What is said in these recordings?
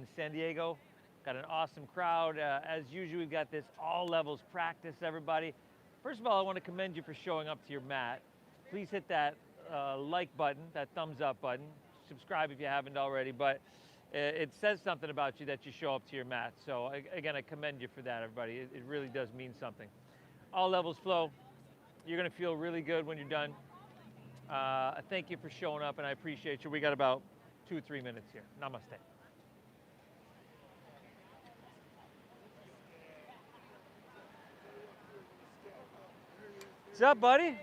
in San Diego. Got an awesome crowd. As usual, we've got this all levels practice, everybody. First of all, I want to commend you for showing up to your mat. Please hit that like button, that thumbs up button. Subscribe if you haven't already, but it says something about you that you show up to your mat. So again, I commend you for that, everybody. It really does mean something. All levels flow. You're gonna feel really good when you're done. Thank you for showing up, and I appreciate you. We got about 2-3 minutes here. Namaste. What's up, buddy?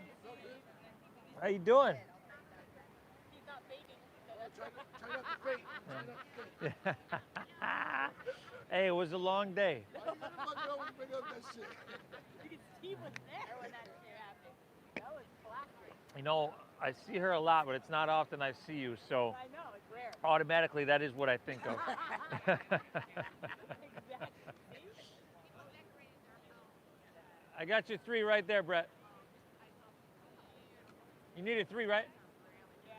How you doing? He's not faking. Try not to fake. Try not to fake. Hey, it was a long day. Why you motherfucker always bring up that shit? Because Steve was there when that shit happened. That was classic. You know, I see her a lot, but it's not often I see you, so I know, it's rare. automatically that is what I think of. Exactly. I got you 3 right there, Brett. You needed 3, right? Yeah.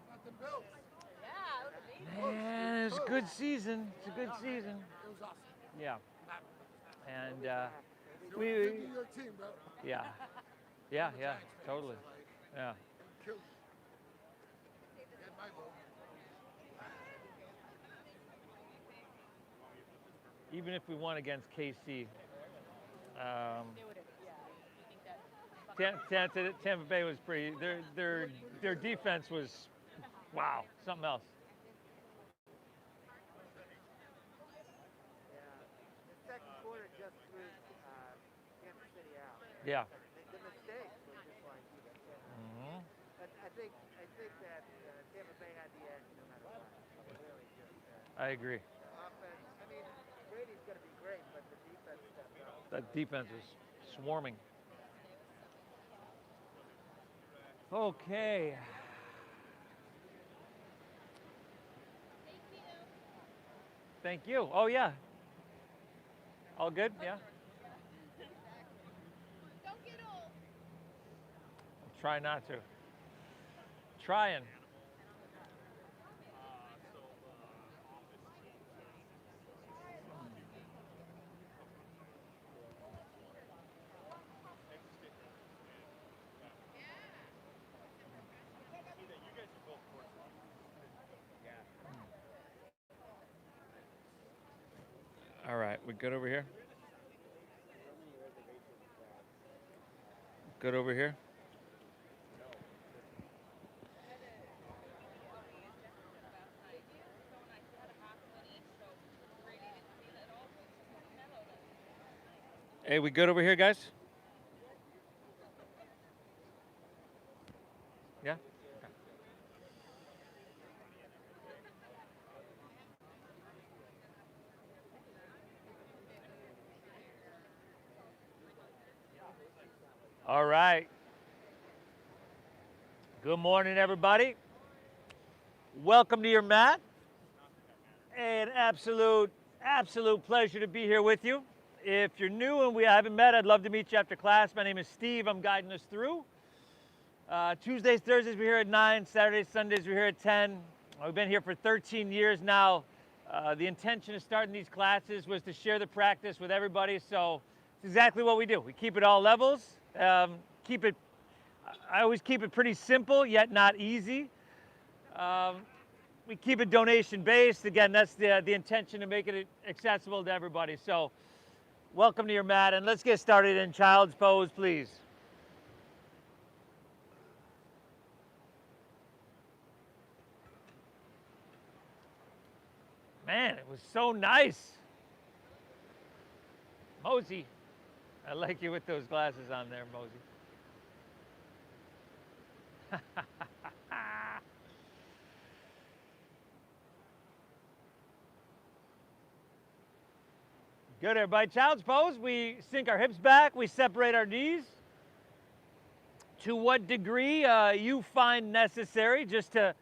Got the belts. Yeah, it was amazing. Man, it's a good season. It's a good season. It was awesome. Yeah. And You're we, your team, bro. yeah. Yeah, yeah, totally. Yeah. Kill you. Get my vote. Even if we won against KC, They would have, yeah. You think that? Tampa Bay was pretty. Their defense was, wow, something else. Yeah, the second quarter just threw Kansas City out. Yeah. The mistakes were just like, Hmm. but I think that Tampa Bay had the edge no matter what. Really just I agree. offense. I mean, Brady's going to be great, but the defense stepped up. That defense was swarming. Okay. Thank you. Oh yeah. All good? Yeah. Don't get old. Try not to. Trying. All right, we good over here? Good over here? Hey, we good over here, guys? Yeah? Okay. All right. Good morning, everybody. Welcome to your mat. An absolute pleasure to be here with you. If you're new and we haven't met, I'd love to meet you after class. My name is Steve. I'm guiding us through. Tuesdays, Thursdays, we're here at 9. Saturdays, Sundays, we're here at 10. We've been here for 13 years now. The intention of starting these classes was to share the practice with everybody, so it's exactly what we do. We keep it all levels. I always keep it pretty simple, yet not easy. We keep it donation-based. Again, that's the intention to make it accessible to everybody. So welcome to your mat, and let's get started in child's pose, please. Man, it was so nice. Mosey, I like you with those glasses on there, Mosey. Good, everybody. Child's pose. We sink our hips back. We separate our knees. To what degree you find necessary, just to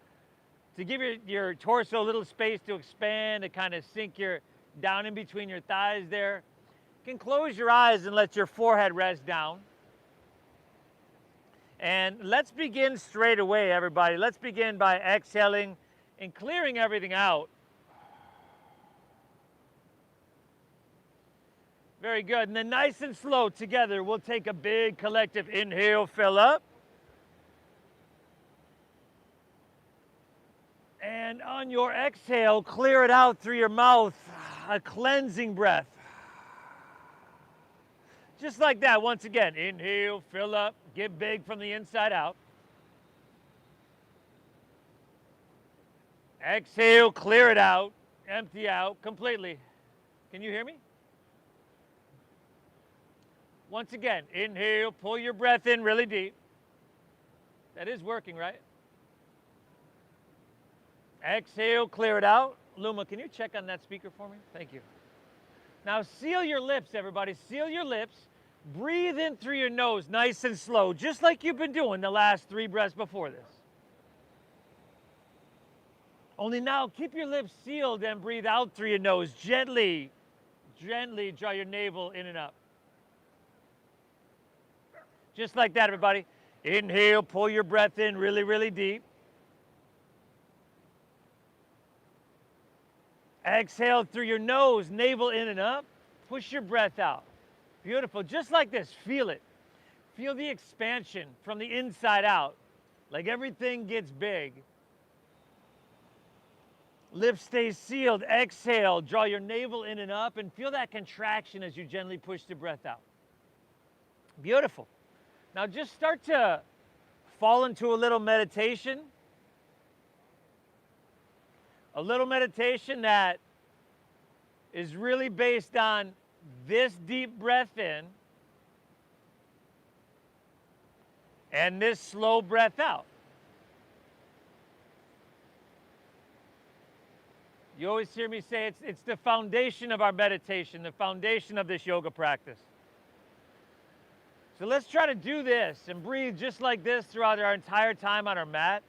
give your torso a little space to expand, to kind of sink your down in between your thighs there. You can close your eyes and let your forehead rest down. And let's begin straight away, everybody. Let's begin by exhaling and clearing everything out. Very good. And then nice and slow together, we'll take a big collective inhale, fill up. And on your exhale, clear it out through your mouth, a cleansing breath. Just like that, once again, inhale, fill up, get big from the inside out. Exhale, clear it out, empty out completely. Can you hear me? Once again, inhale, pull your breath in really deep. That is working, right? Exhale, clear it out. Luma, can you check on that speaker for me? Thank you. Now seal your lips, everybody. Seal your lips. Breathe in through your nose, nice and slow, just like you've been doing the last 3 breaths before this. Only now, keep your lips sealed and breathe out through your nose. Gently, gently draw your navel in and up. Just like that, everybody. Inhale, pull your breath in really, really deep. Exhale through your nose, navel in and up. Push your breath out. Beautiful. Just like this, feel it. Feel the expansion from the inside out, like everything gets big. Lips stay sealed. Exhale, draw your navel in and up, and feel that contraction as you gently push the breath out. Beautiful. Now just start to fall into a little meditation. A little meditation that is really based on this deep breath in and this slow breath out. You always hear me say it's the foundation of our meditation, the foundation of this yoga practice. So let's try to do this and breathe just like this throughout our entire time on our mat.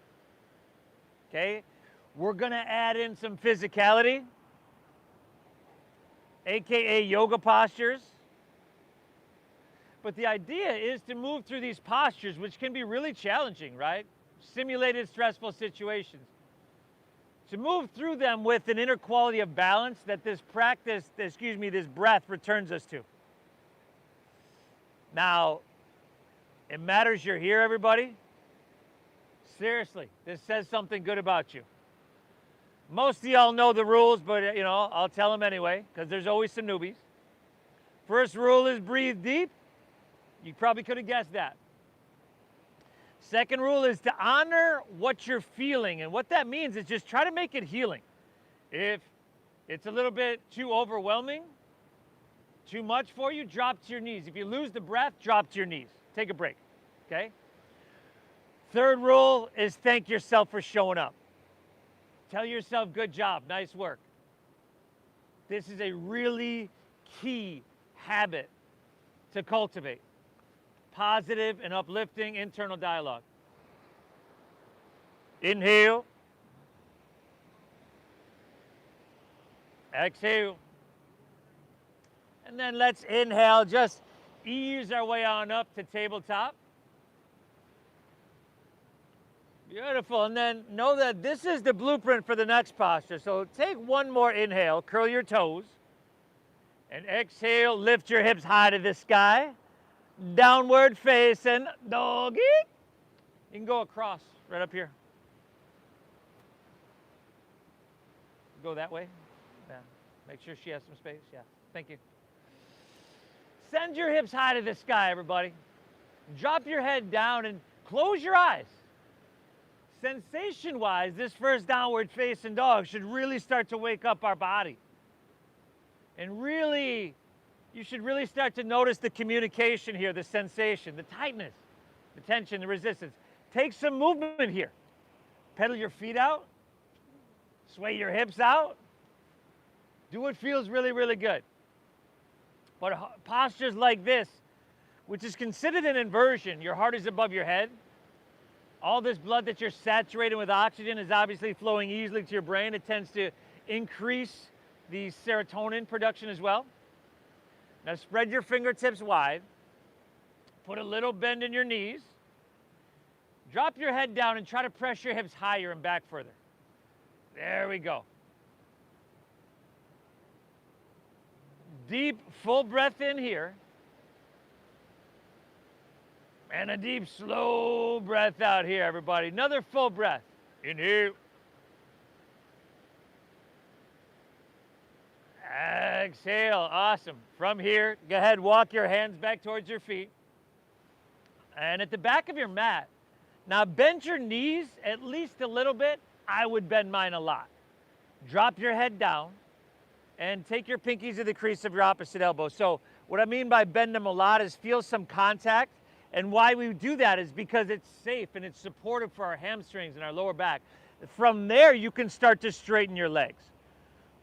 Okay? We're going to add in some physicality, aka yoga postures. But the idea is to move through these postures, which can be really challenging, right? Simulated stressful situations. To move through them with an inner quality of balance that this practice, this breath returns us to. Now, it matters you're here, everybody. Seriously, this says something good about you. Most of y'all know the rules, but I'll tell them anyway, because there's always some newbies. First rule is breathe deep. You probably could have guessed that. Second rule is to honor what you're feeling, and what that means is just try to make it healing. If it's a little bit too overwhelming, too much for you, drop to your knees. If you lose the breath, drop to your knees. Take a break, okay? Third rule is thank yourself for showing up. Tell yourself, good job, nice work. This is a really key habit to cultivate. Positive and uplifting internal dialogue. Inhale. Exhale. And then let's inhale, just ease our way on up to tabletop. Beautiful. And then know that this is the blueprint for the next posture. So take one more inhale, curl your toes. And exhale, lift your hips high to the sky. Downward facing doggy. You can go across right up here. Go that way. Yeah. Make sure she has some space. Yeah. Thank you. Send your hips high to the sky, everybody. Drop your head down and close your eyes. Sensation-wise, this first downward facing dog should really start to wake up our body. And really, you should really start to notice the communication here, the sensation, the tightness, the tension, the resistance. Take some movement here. Pedal your feet out. Sway your hips out. Do what feels really, really good. But postures like this, which is considered an inversion, your heart is above your head. All this blood that you're saturating with oxygen is obviously flowing easily to your brain. It tends to increase the serotonin production as well. Now spread your fingertips wide. Put a little bend in your knees. Drop your head down and try to press your hips higher and back further. There we go. Deep, full breath in here. And a deep, slow breath out here, everybody. Another full breath. Inhale. Exhale. Awesome. From here, go ahead, walk your hands back towards your feet. And at the back of your mat, now bend your knees at least a little bit. I would bend mine a lot. Drop your head down and take your pinkies to the crease of your opposite elbow. So what I mean by bend them a lot is feel some contact. And why we do that is because it's safe and it's supportive for our hamstrings and our lower back. From there, you can start to straighten your legs.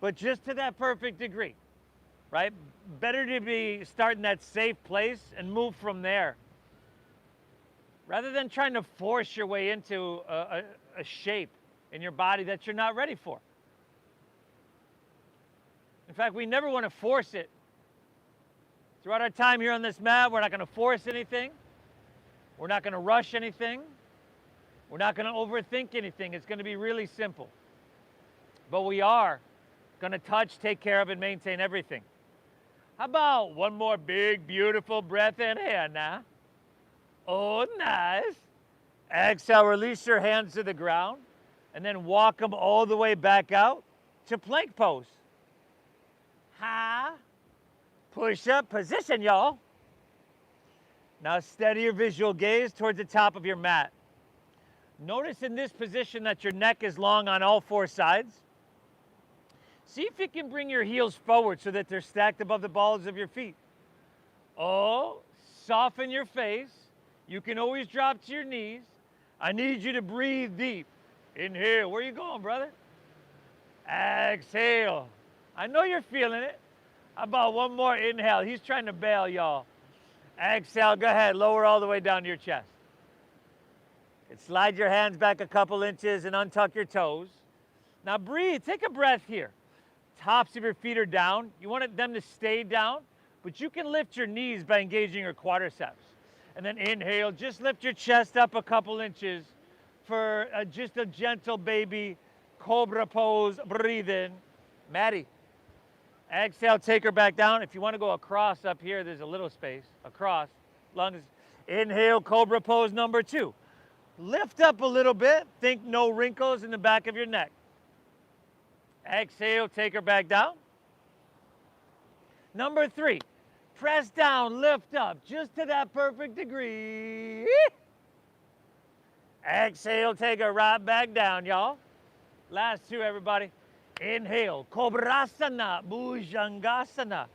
But just to that perfect degree, right? Better to be starting that safe place and move from there, rather than trying to force your way into a shape in your body that you're not ready for. In fact, we never want to force it. Throughout our time here on this mat, we're not going to force anything. We're not going to rush anything. We're not going to overthink anything. It's going to be really simple. But we are going to touch, take care of, and maintain everything. How about one more big, beautiful breath in here now? Oh, nice. Exhale, release your hands to the ground, and then walk them all the way back out to plank pose. Ha. Push-up position, y'all. Now steady your visual gaze towards the top of your mat. Notice in this position that your neck is long on all four sides. See if you can bring your heels forward so that they're stacked above the balls of your feet. Oh, soften your face. You can always drop to your knees. I need you to breathe deep. Inhale. Where you going, brother? Exhale. I know you're feeling it. How about one more inhale? He's trying to bail, y'all. Exhale, go ahead, lower all the way down to your chest. And slide your hands back a couple inches and untuck your toes. Now breathe, take a breath here. Tops of your feet are down. You want them to stay down, but you can lift your knees by engaging your quadriceps. And then inhale, just lift your chest up a couple inches for just a gentle baby cobra pose, breathe in. Maddie. Exhale, take her back down. If you want to go across up here, there's a little space. Across. Lungs. Inhale, cobra pose number 2. Lift up a little bit. Think no wrinkles in the back of your neck. Exhale, take her back down. Number 3. Press down, lift up, just to that perfect degree. Exhale, take her right back down, y'all. Last 2, everybody. Inhale, Kobrasana, Bhujangasana.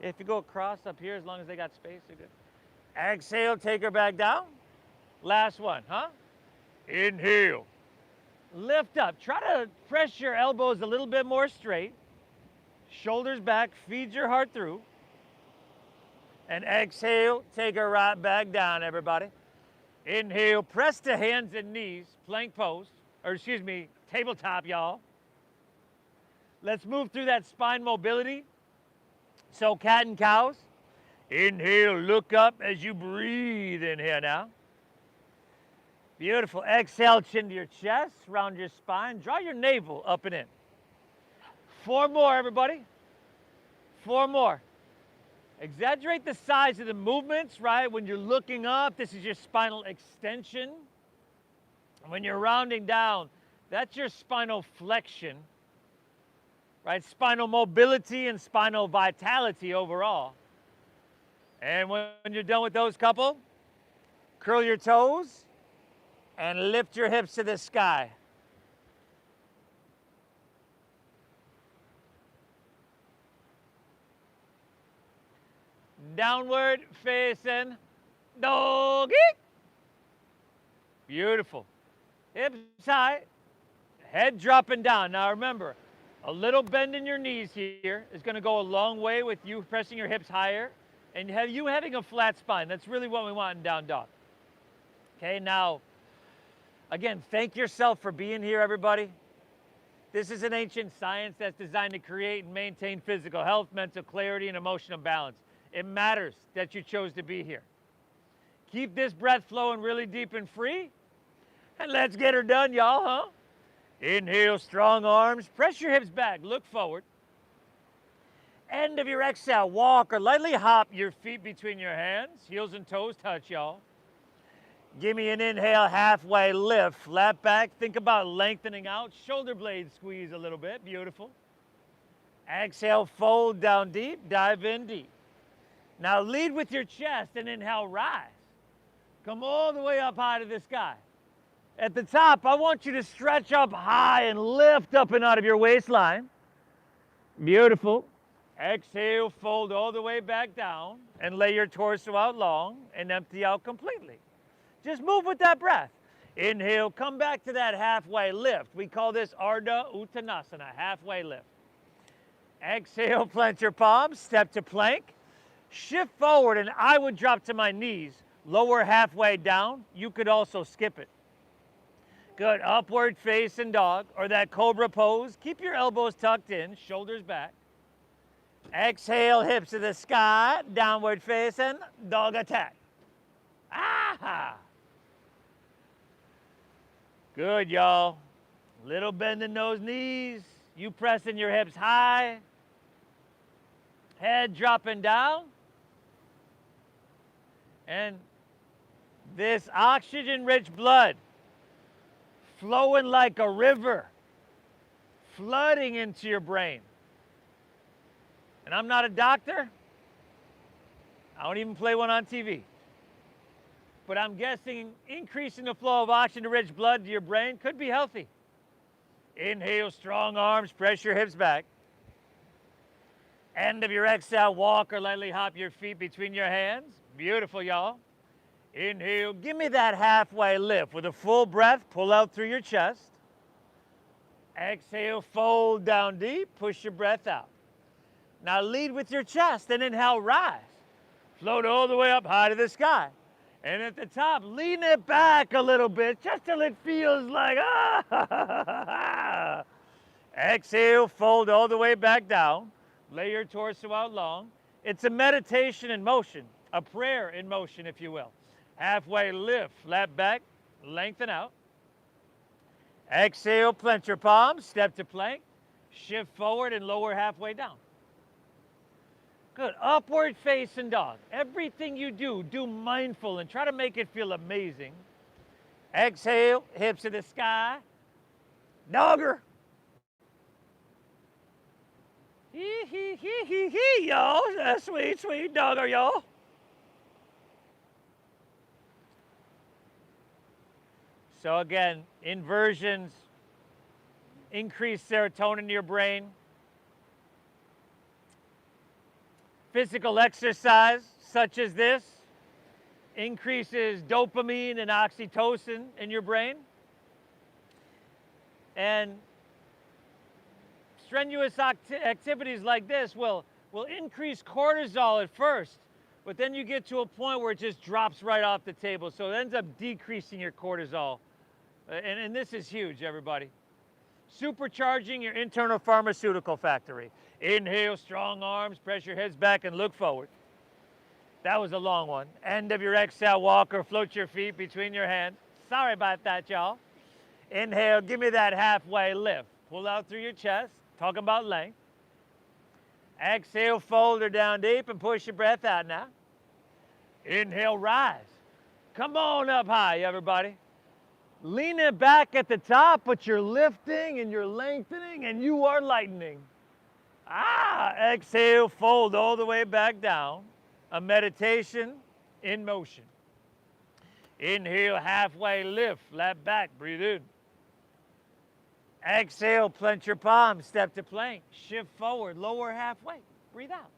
If you go across up here, as long as they got space, they're good. Exhale, take her back down. Last one, huh? Inhale. Lift up. Try to press your elbows a little bit more straight. Shoulders back, feed your heart through. And exhale, take her right back down, everybody. Inhale, press to hands and knees, plank pose, or excuse me, tabletop, y'all. Let's move through that spine mobility. So cat and cows. Inhale, look up as you breathe in here now. Beautiful. Exhale, chin to your chest, round your spine. Draw your navel up and in. 4 more, everybody. 4 more. Exaggerate the size of the movements, right? When you're looking up, this is your spinal extension. When you're rounding down, that's your spinal flexion. Right? Spinal mobility and spinal vitality overall. And when you're done with those couple, curl your toes and lift your hips to the sky. Downward facing doggy. Beautiful. Hips high, head dropping down. Now remember, A little bend in your knees here is going to go a long way with you pressing your hips higher and you having a flat spine. That's really what we want in down dog. Okay, now, again, thank yourself for being here, everybody. This is an ancient science that's designed to create and maintain physical health, mental clarity, and emotional balance. It matters that you chose to be here. Keep this breath flowing really deep and free. And let's get her done, y'all, huh? Inhale, strong arms. Press your hips back. Look forward. End of your exhale, walk or lightly hop your feet between your hands. Heels and toes touch, y'all. Give me an inhale, halfway lift, flat back. Think about lengthening out. Shoulder blades squeeze a little bit. Beautiful. Exhale, fold down deep, dive in deep. Now lead with your chest and inhale, rise. Come all the way up high to the sky. At the top, I want you to stretch up high and lift up and out of your waistline. Beautiful. Exhale, fold all the way back down and lay your torso out long and empty out completely. Just move with that breath. Inhale, come back to that halfway lift. We call this Ardha Uttanasana, halfway lift. Exhale, plant your palms, step to plank. Shift forward and I would drop to my knees. Lower halfway down. You could also skip it. Good, upward facing dog or that cobra pose. Keep your elbows tucked in, shoulders back. Exhale, hips to the sky, downward facing, dog attack. Ah! Good, y'all. Little bend in those knees. You pressing your hips high. Head dropping down. And this oxygen-rich blood flowing like a river, flooding into your brain. And I'm not a doctor. I don't even play one on TV. But I'm guessing increasing the flow of oxygen-rich blood to your brain could be healthy. Inhale, strong arms, press your hips back. End of your exhale, walk or lightly hop your feet between your hands. Beautiful, y'all. Inhale, give me that halfway lift. With a full breath, pull out through your chest. Exhale, fold down deep, push your breath out. Now lead with your chest and inhale, rise. Float all the way up high to the sky. And at the top, lean it back a little bit, just till it feels like, ah. Exhale, fold all the way back down. Lay your torso out long. It's a meditation in motion, a prayer in motion, if you will. Halfway lift, flat back, lengthen out. Exhale, plant your palms, step to plank. Shift forward and lower halfway down. Good, upward facing dog. Everything you do, do mindful and try to make it feel amazing. Exhale, hips to the sky. Dogger. Hee, y'all. That's sweet, sweet dogger, y'all. So again, inversions increase serotonin in your brain. Physical exercise, such as this, increases dopamine and oxytocin in your brain. And strenuous activities like this will increase cortisol at first, but then you get to a point where it just drops right off the table. So it ends up decreasing your cortisol. And this is huge, everybody. Supercharging your internal pharmaceutical factory. Inhale, strong arms, press your heads back and look forward. That was a long one. End of your exhale, walk or float your feet between your hands. Sorry about that, y'all. Inhale, give me that halfway lift. Pull out through your chest, talk about length. Exhale, fold her down deep and push your breath out now. Inhale, rise. Come on up high, everybody. Lean it back at the top, but you're lifting and you're lengthening and you are lightening. Exhale, fold all the way back down. A meditation in motion. Inhale, halfway lift, flat back, breathe in. Exhale, plant your palms, step to plank, shift forward, lower halfway, breathe out.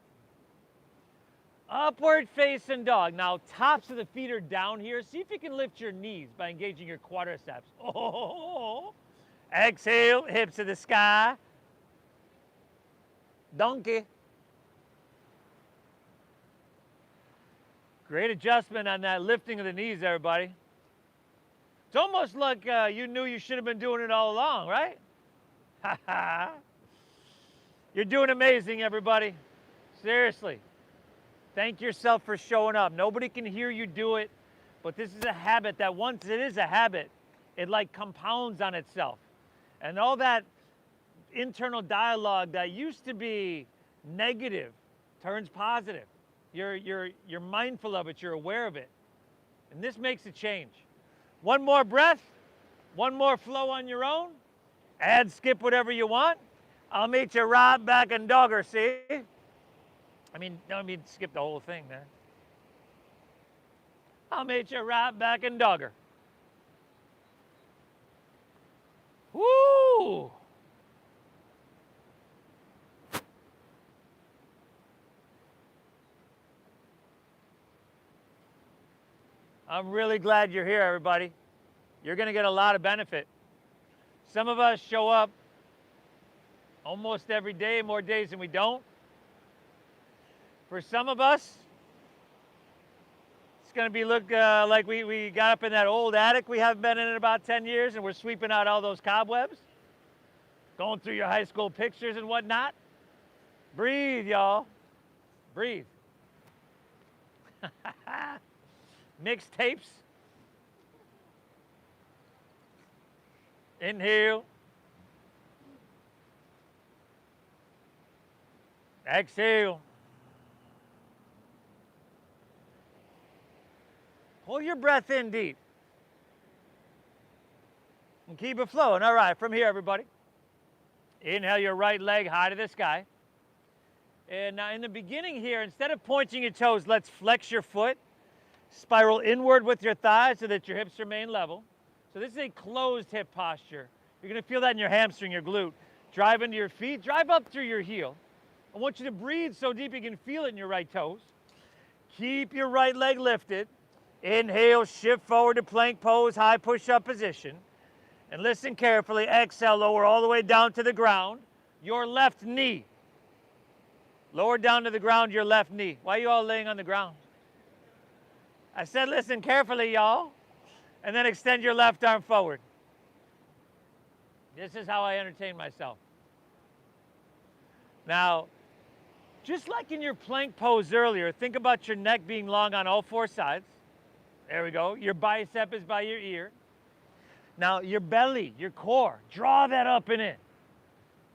Upward facing dog. Now, tops of the feet are down here. See if you can lift your knees by engaging your quadriceps. Oh. Exhale, hips to the sky. Donkey. Great adjustment on that lifting of the knees, everybody. It's almost like you knew you should have been doing it all along, right? You're doing amazing, everybody. Seriously. Thank yourself for showing up. Nobody can hear you do it, but this is a habit that once it is a habit, it like compounds on itself. And all that internal dialogue that used to be negative turns positive. You're mindful of it, you're aware of it. And this makes a change. One more breath, one more flow on your own. Add, skip whatever you want. I'll meet you right back in dogger, see? Don't mean skip the whole thing there. I'll meet you right back in dogger. Woo! I'm really glad you're here, everybody. You're going to get a lot of benefit. Some of us show up almost every day, more days than we don't. For some of us, it's going to be like we got up in that old attic we haven't been in about 10 years, and we're sweeping out all those cobwebs, going through your high school pictures and whatnot. Breathe, y'all. Breathe. Mixtapes. Inhale. Exhale. Hold your breath in deep. And keep it flowing. All right, from here, everybody. Inhale your right leg high to the sky. And now in the beginning here, instead of pointing your toes, let's flex your foot. Spiral inward with your thighs so that your hips remain level. So this is a closed hip posture. You're going to feel that in your hamstring, your glute. Drive into your feet. Drive up through your heel. I want you to breathe so deep you can feel it in your right toes. Keep your right leg lifted. Inhale, shift forward to plank pose, high push-up position. And listen carefully. Exhale, lower all the way down to the ground. Your left knee. Lower down to the ground, your left knee. Why are you all laying on the ground? I said listen carefully, y'all. And then extend your left arm forward. This is how I entertain myself. Now, just like in your plank pose earlier, think about your neck being long on all four sides. There we go. Your bicep is by your ear. Now, your belly, your core, draw that up and in.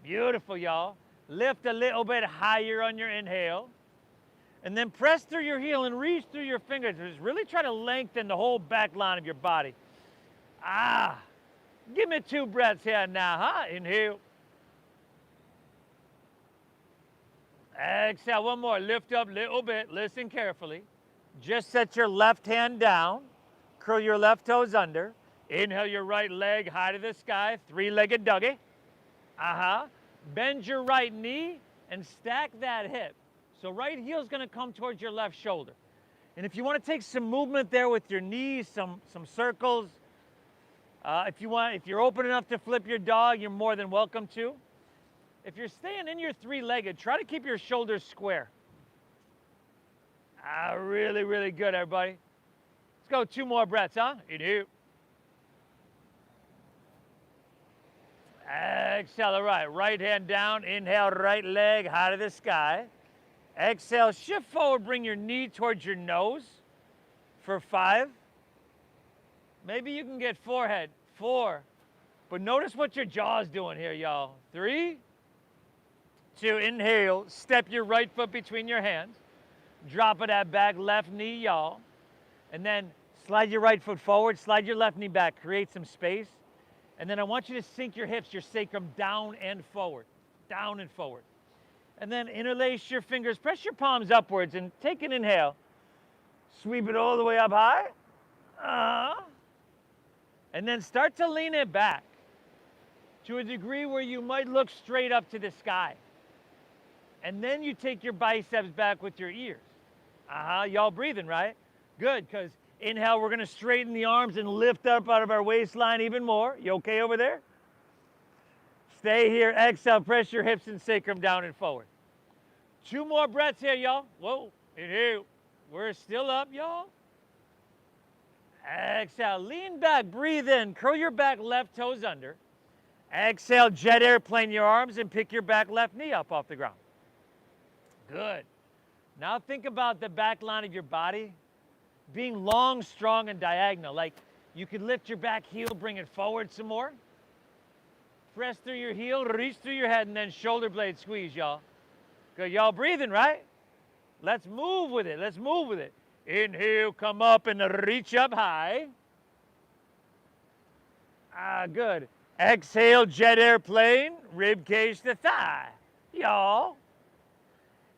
Beautiful, y'all. Lift a little bit higher on your inhale. And then press through your heel and reach through your fingers. Just really try to lengthen the whole back line of your body. Give me 2 breaths here now, huh? Inhale. Exhale, one more. Lift up a little bit. Listen carefully. Just set your left hand down. Curl your left toes under. Inhale your right leg high to the sky. 3-legged doggy. Bend your right knee and stack that hip. So right heel is going to come towards your left shoulder. And if you want to take some movement there with your knees, some circles, if you're open enough to flip your dog, you're more than welcome to. If you're staying in your 3-legged, try to keep your shoulders square. Really, really good, everybody. Let's go 2 more breaths, huh? Inhale. Exhale, all right. Right hand down. Inhale, right leg high to the sky. Exhale, shift forward, bring your knee towards your nose for 5. Maybe you can get forehead, 4. But notice what your jaw's doing here, y'all. 3, 2, inhale, step your right foot between your hands. Drop it at back, left knee, y'all. And then slide your right foot forward, slide your left knee back, create some space. And then I want you to sink your hips, your sacrum down and forward, down and forward. And then interlace your fingers, press your palms upwards and take an inhale. Sweep it all the way up high. And then start to lean it back to a degree where you might look straight up to the sky. And then you take your biceps back with your ears. Y'all breathing, right? Good, because inhale, we're going to straighten the arms and lift up out of our waistline even more. You okay over there? Stay here. Exhale, press your hips and sacrum down and forward. 2 more breaths here, y'all. Whoa, inhale. We're still up, y'all. Exhale, lean back, breathe in, curl your back left toes under. Exhale, jet airplane your arms and pick your back left knee up off the ground. Good. Now think about the back line of your body being long, strong, and diagonal. Like you could lift your back heel, bring it forward some more. Press through your heel, reach through your head, and then shoulder blade squeeze, y'all. Good, y'all breathing, right? Let's move with it, let's move with it. Inhale, come up and reach up high. Good. Exhale, jet airplane, rib cage to thigh. Y'all.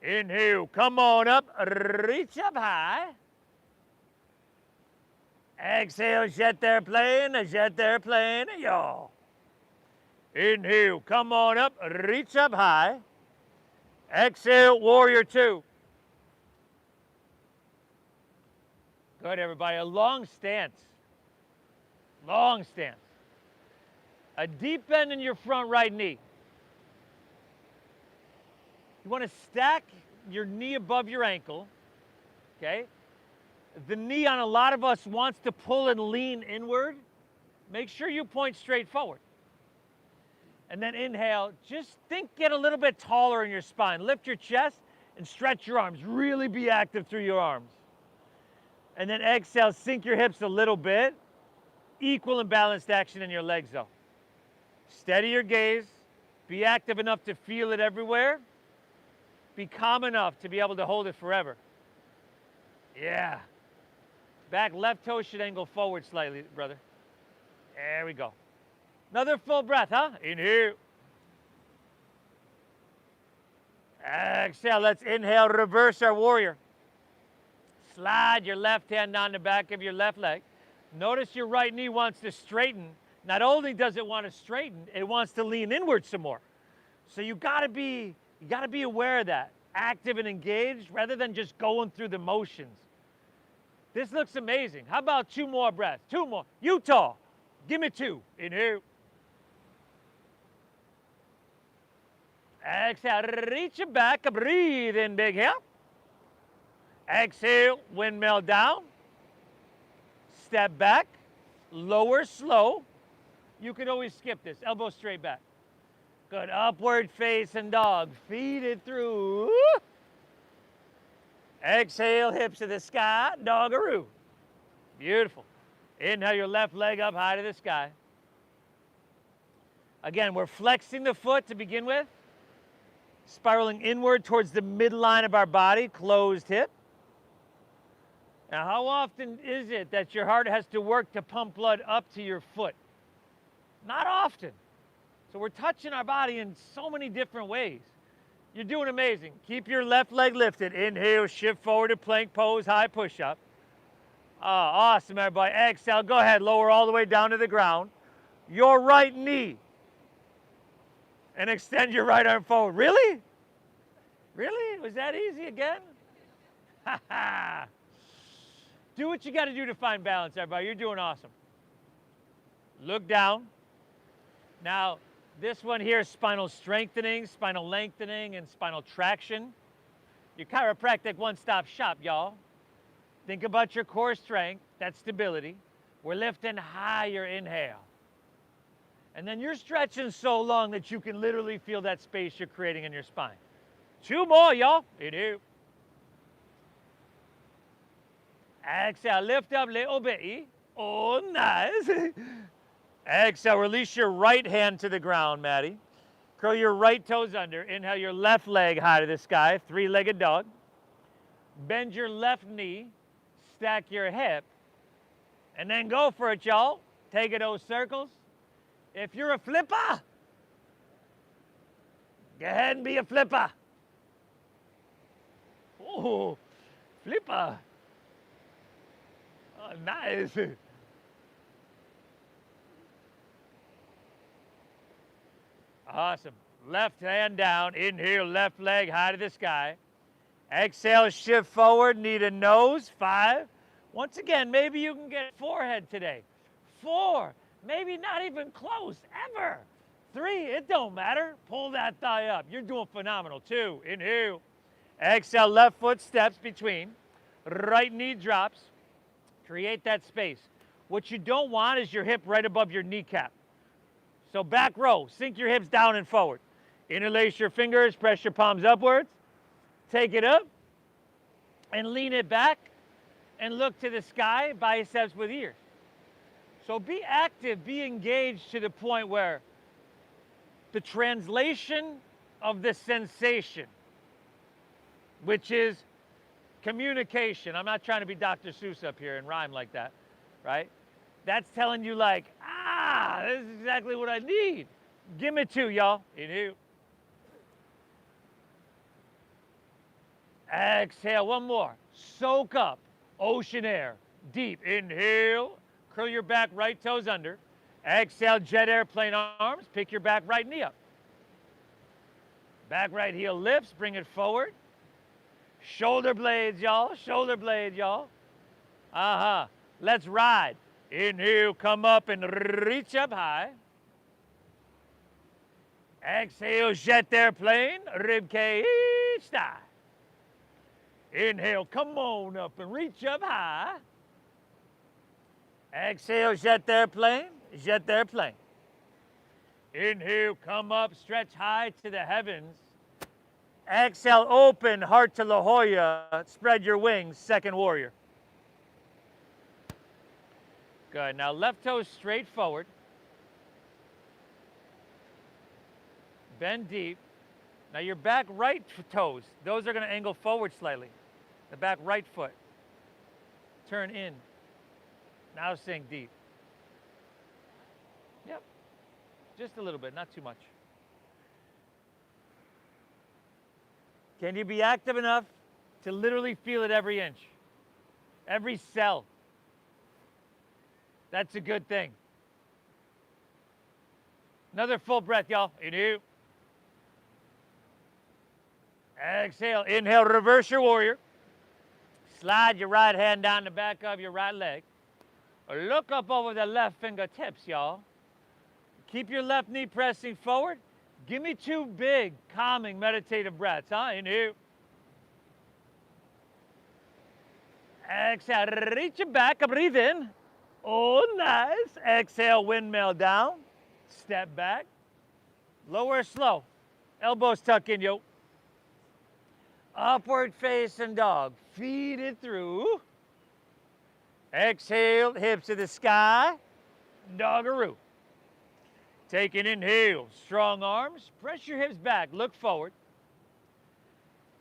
Inhale, come on up, reach up high. Exhale, jet airplane, y'all. Inhale, come on up, reach up high. Exhale, warrior 2. Good, everybody. A long stance. Long stance. A deep bend in your front right knee. You want to stack your knee above your ankle, okay? The knee on a lot of us wants to pull and lean inward. Make sure you point straight forward. And then inhale, just get a little bit taller in your spine. Lift your chest and stretch your arms. Really be active through your arms. And then exhale, sink your hips a little bit. Equal and balanced action in your legs though. Steady your gaze. Be active enough to feel it everywhere. Be calm enough to be able to hold it forever. Yeah. Back left toe should angle forward slightly, brother. There we go. Another full breath, huh? Inhale. Exhale, let's inhale, reverse our warrior. Slide your left hand down the back of your left leg. Notice your right knee wants to straighten. Not only does it want to straighten, it wants to lean inward some more. So you gotta be aware of that. Active and engaged rather than just going through the motions. This looks amazing. How about 2 more breaths? 2 more. Utah, give me 2. Inhale. Exhale, reach it back, breathe in, big hip. Exhale, windmill down. Step back, lower slow. You can always skip this, elbow straight back. Good, upward facing dog, feed it through. Exhale, hips to the sky, doggaroo. Beautiful. Inhale your left leg up high to the sky. Again, we're flexing the foot to begin with. Spiraling inward towards the midline of our body, closed hip. Now, how often is it that your heart has to work to pump blood up to your foot? Not often. So we're touching our body in so many different ways. You're doing amazing. Keep your left leg lifted. Inhale, shift forward to plank pose, high push-up. Awesome, everybody. Exhale, go ahead, lower all the way down to the ground. Your right knee. And extend your right arm forward. Really? Really? Was that easy again? Ha ha. Do what you got to do to find balance, everybody. You're doing awesome. Look down. Now, this one here is spinal strengthening, spinal lengthening, and spinal traction. Your chiropractic one-stop shop, y'all. Think about your core strength, that stability. We're lifting higher, inhale. And then you're stretching so long that you can literally feel that space you're creating in your spine. 2 more, y'all. Inhale. Exhale, lift up a little bit. Oh, nice. Exhale, release your right hand to the ground, Maddie. Curl your right toes under. Inhale your left leg high to the sky, 3-legged dog. Bend your left knee, stack your hip, and then go for it, y'all. Take it those circles. If you're a flipper, go ahead and be a flipper. Oh, flipper. Oh, nice. Awesome. Left hand down. Inhale, left leg high to the sky. Exhale, shift forward, knee to nose. 5. Once again, maybe you can get forehead today. 4. Maybe not even close, ever. 3, it don't matter. Pull that thigh up. You're doing phenomenal. 2, inhale. Exhale, left foot steps between. Right knee drops. Create that space. What you don't want is your hip right above your kneecap. So back row, sink your hips down and forward. Interlace your fingers, press your palms upwards. Take it up and lean it back and look to the sky, biceps with ears. So be active, be engaged to the point where the translation of the sensation, which is communication. I'm not trying to be Dr. Seuss up here and rhyme like that, right? That's telling you like, this is exactly what I need. Give me two, y'all. Inhale. Exhale, one more. Soak up ocean air. Deep. Inhale. Curl your back, right toes under. Exhale, jet airplane arms. Pick your back right knee up. Back right heel lifts. Bring it forward. Shoulder blades, y'all. Shoulder blades, y'all. Let's ride. Inhale, come up and reach up high. Exhale, jet airplane. Rib cage, thigh. Inhale, come on up and reach up high. Exhale, jet airplane, jet airplane. Inhale, come up, stretch high to the heavens. Exhale, open, heart to La Jolla. Spread your wings, second warrior. Good. Now left toe straight forward. Bend deep. Now your back right toes, those are going to angle forward slightly. The back right foot. Turn in. Now sink deep. Yep. Just a little bit, not too much. Can you be active enough to literally feel it every inch? Every cell. That's a good thing. Another full breath, y'all. Inhale. Exhale. Inhale, reverse your warrior. Slide your right hand down the back of your right leg. Look up over the left fingertips, y'all. Keep your left knee pressing forward. Give me two big, calming, meditative breaths, huh? Inhale. Exhale, reach it back, breathe in. Oh, nice. Exhale, windmill down. Step back. Lower slow. Elbows tuck in, yo. Upward facing dog. Feed it through. Exhale, hips to the sky. Doggeroo. Take an inhale. Strong arms. Press your hips back. Look forward.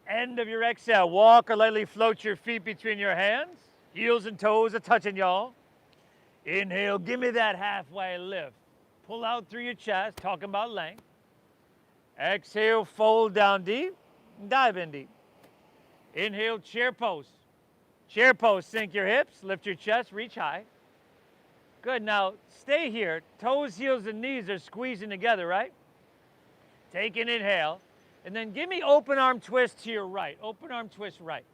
End of your exhale. Walk or lightly float your feet between your hands. Heels and toes are touching, y'all. Inhale. Give me that halfway lift. Pull out through your chest. Talking about length. Exhale. Fold down deep. Dive in deep. Inhale. Chair pose. Chair pose. Sink your hips. Lift your chest. Reach high. Good. Now, stay here. Toes, heels, and knees are squeezing together, right? Take an inhale. And then give me open arm twist to your right. Open arm twist right.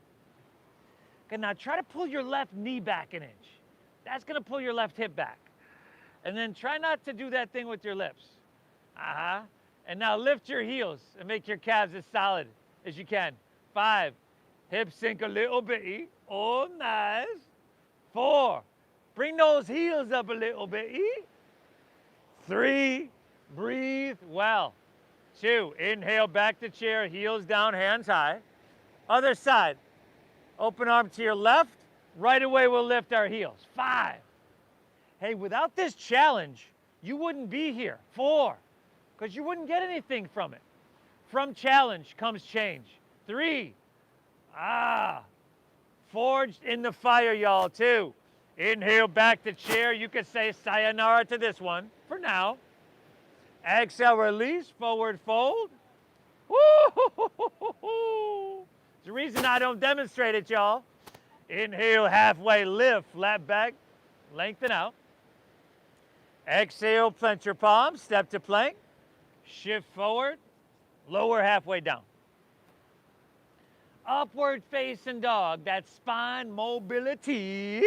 Okay, now try to pull your left knee back an inch. That's going to pull your left hip back. And then try not to do that thing with your lips. And now lift your heels and make your calves as solid as you can. 5. Hips sink a little bit. Oh, nice. 4. Bring those heels up a little bit. 3. Breathe well. 2. Inhale, back to chair, heels down, hands high. Other side. Open arm to your left. Right away, we'll lift our heels. 5. Hey, without this challenge, you wouldn't be here. 4. Because you wouldn't get anything from it. From challenge comes change. 3. Forged in the fire, y'all. 2. Inhale, back to chair. You could say sayonara to this one for now. Exhale, release, forward fold. Woo-hoo-hoo-hoo-hoo. It's the reason I don't demonstrate it, y'all. Inhale, halfway lift, flat back, lengthen out. Exhale, plant your palms, step to plank. Shift forward, lower halfway down. Upward facing dog, that spine mobility.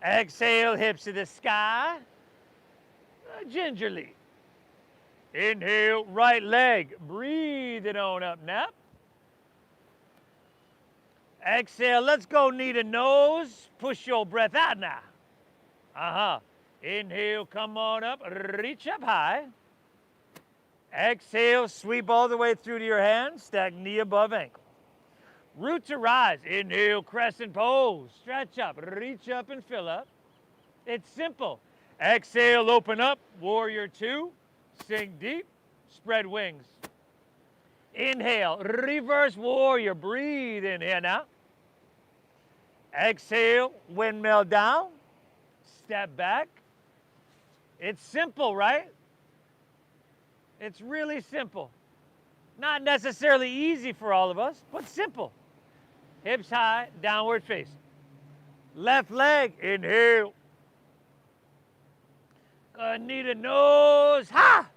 Exhale, hips to the sky. Gingerly. Inhale, right leg. Breathe it on up now. Exhale, let's go knee to nose. Push your breath out now. Uh-huh. Inhale, come on up, reach up high. Exhale, sweep all the way through to your hands, stack knee above ankle. Root to rise. Inhale, crescent pose. Stretch up, reach up and fill up. It's simple. Exhale, open up, warrior two. Sink deep, spread wings. Inhale, reverse warrior. Breathe in here now. Exhale, windmill down. Step back. It's simple, right? It's really simple. Not necessarily easy for all of us, but simple. Hips high, downward facing. Left leg, inhale. Knee to nose, ha!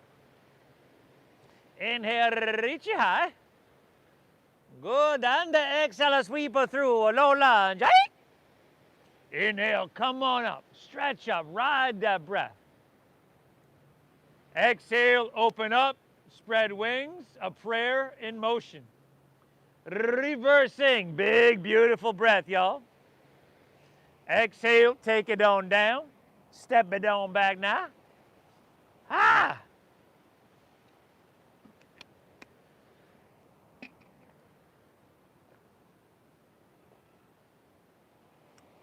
Inhale, reach it high. Good, and exhale, sweep it through, a low lunge. Inhale, come on up, stretch up, ride that breath. Exhale, open up, spread wings, a prayer in motion. Reversing, big, beautiful breath, y'all. Exhale, take it on down, step it on back now. Ah!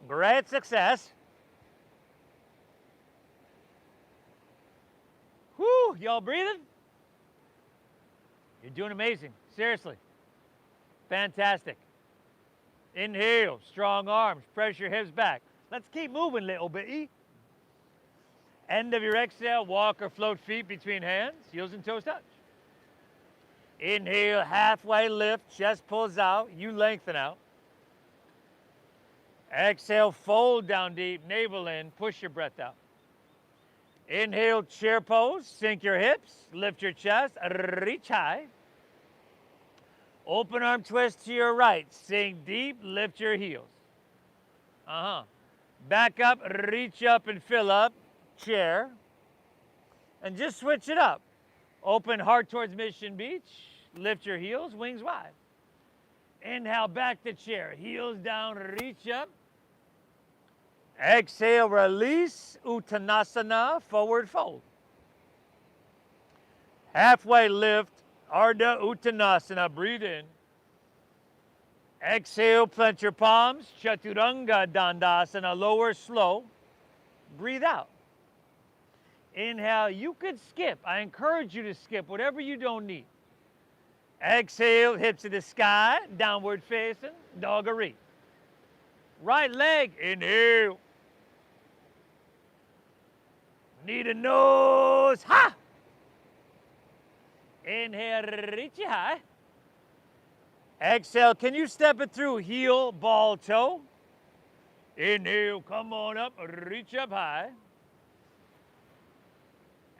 Great success. Whew, y'all breathing? You're doing amazing, seriously. Fantastic. Inhale, strong arms, press your hips back. Let's keep moving a little bit. End of your exhale, walk or float feet between hands, heels and toes touch. Inhale, halfway lift, chest pulls out, you lengthen out. Exhale, fold down deep, navel in, push your breath out. Inhale, chair pose, sink your hips, lift your chest, reach high. Open arm twist to your right, sink deep, lift your heels. Back up, reach up and fill up, chair. And just switch it up. Open heart towards Mission Beach, lift your heels, wings wide. Inhale, back to chair, heels down, reach up. Exhale, release, Uttanasana, forward fold. Halfway lift, Ardha Uttanasana, breathe in. Exhale, plant your palms, Chaturanga Dandasana, lower slow. Breathe out. Inhale, you could skip. I encourage you to skip whatever you don't need. Exhale, hips to the sky, downward facing, doggery. Right leg, inhale. Knee to nose, ha! Inhale, reach it high. Exhale, can you step it through? Heel, ball, toe. Inhale, come on up, reach up high.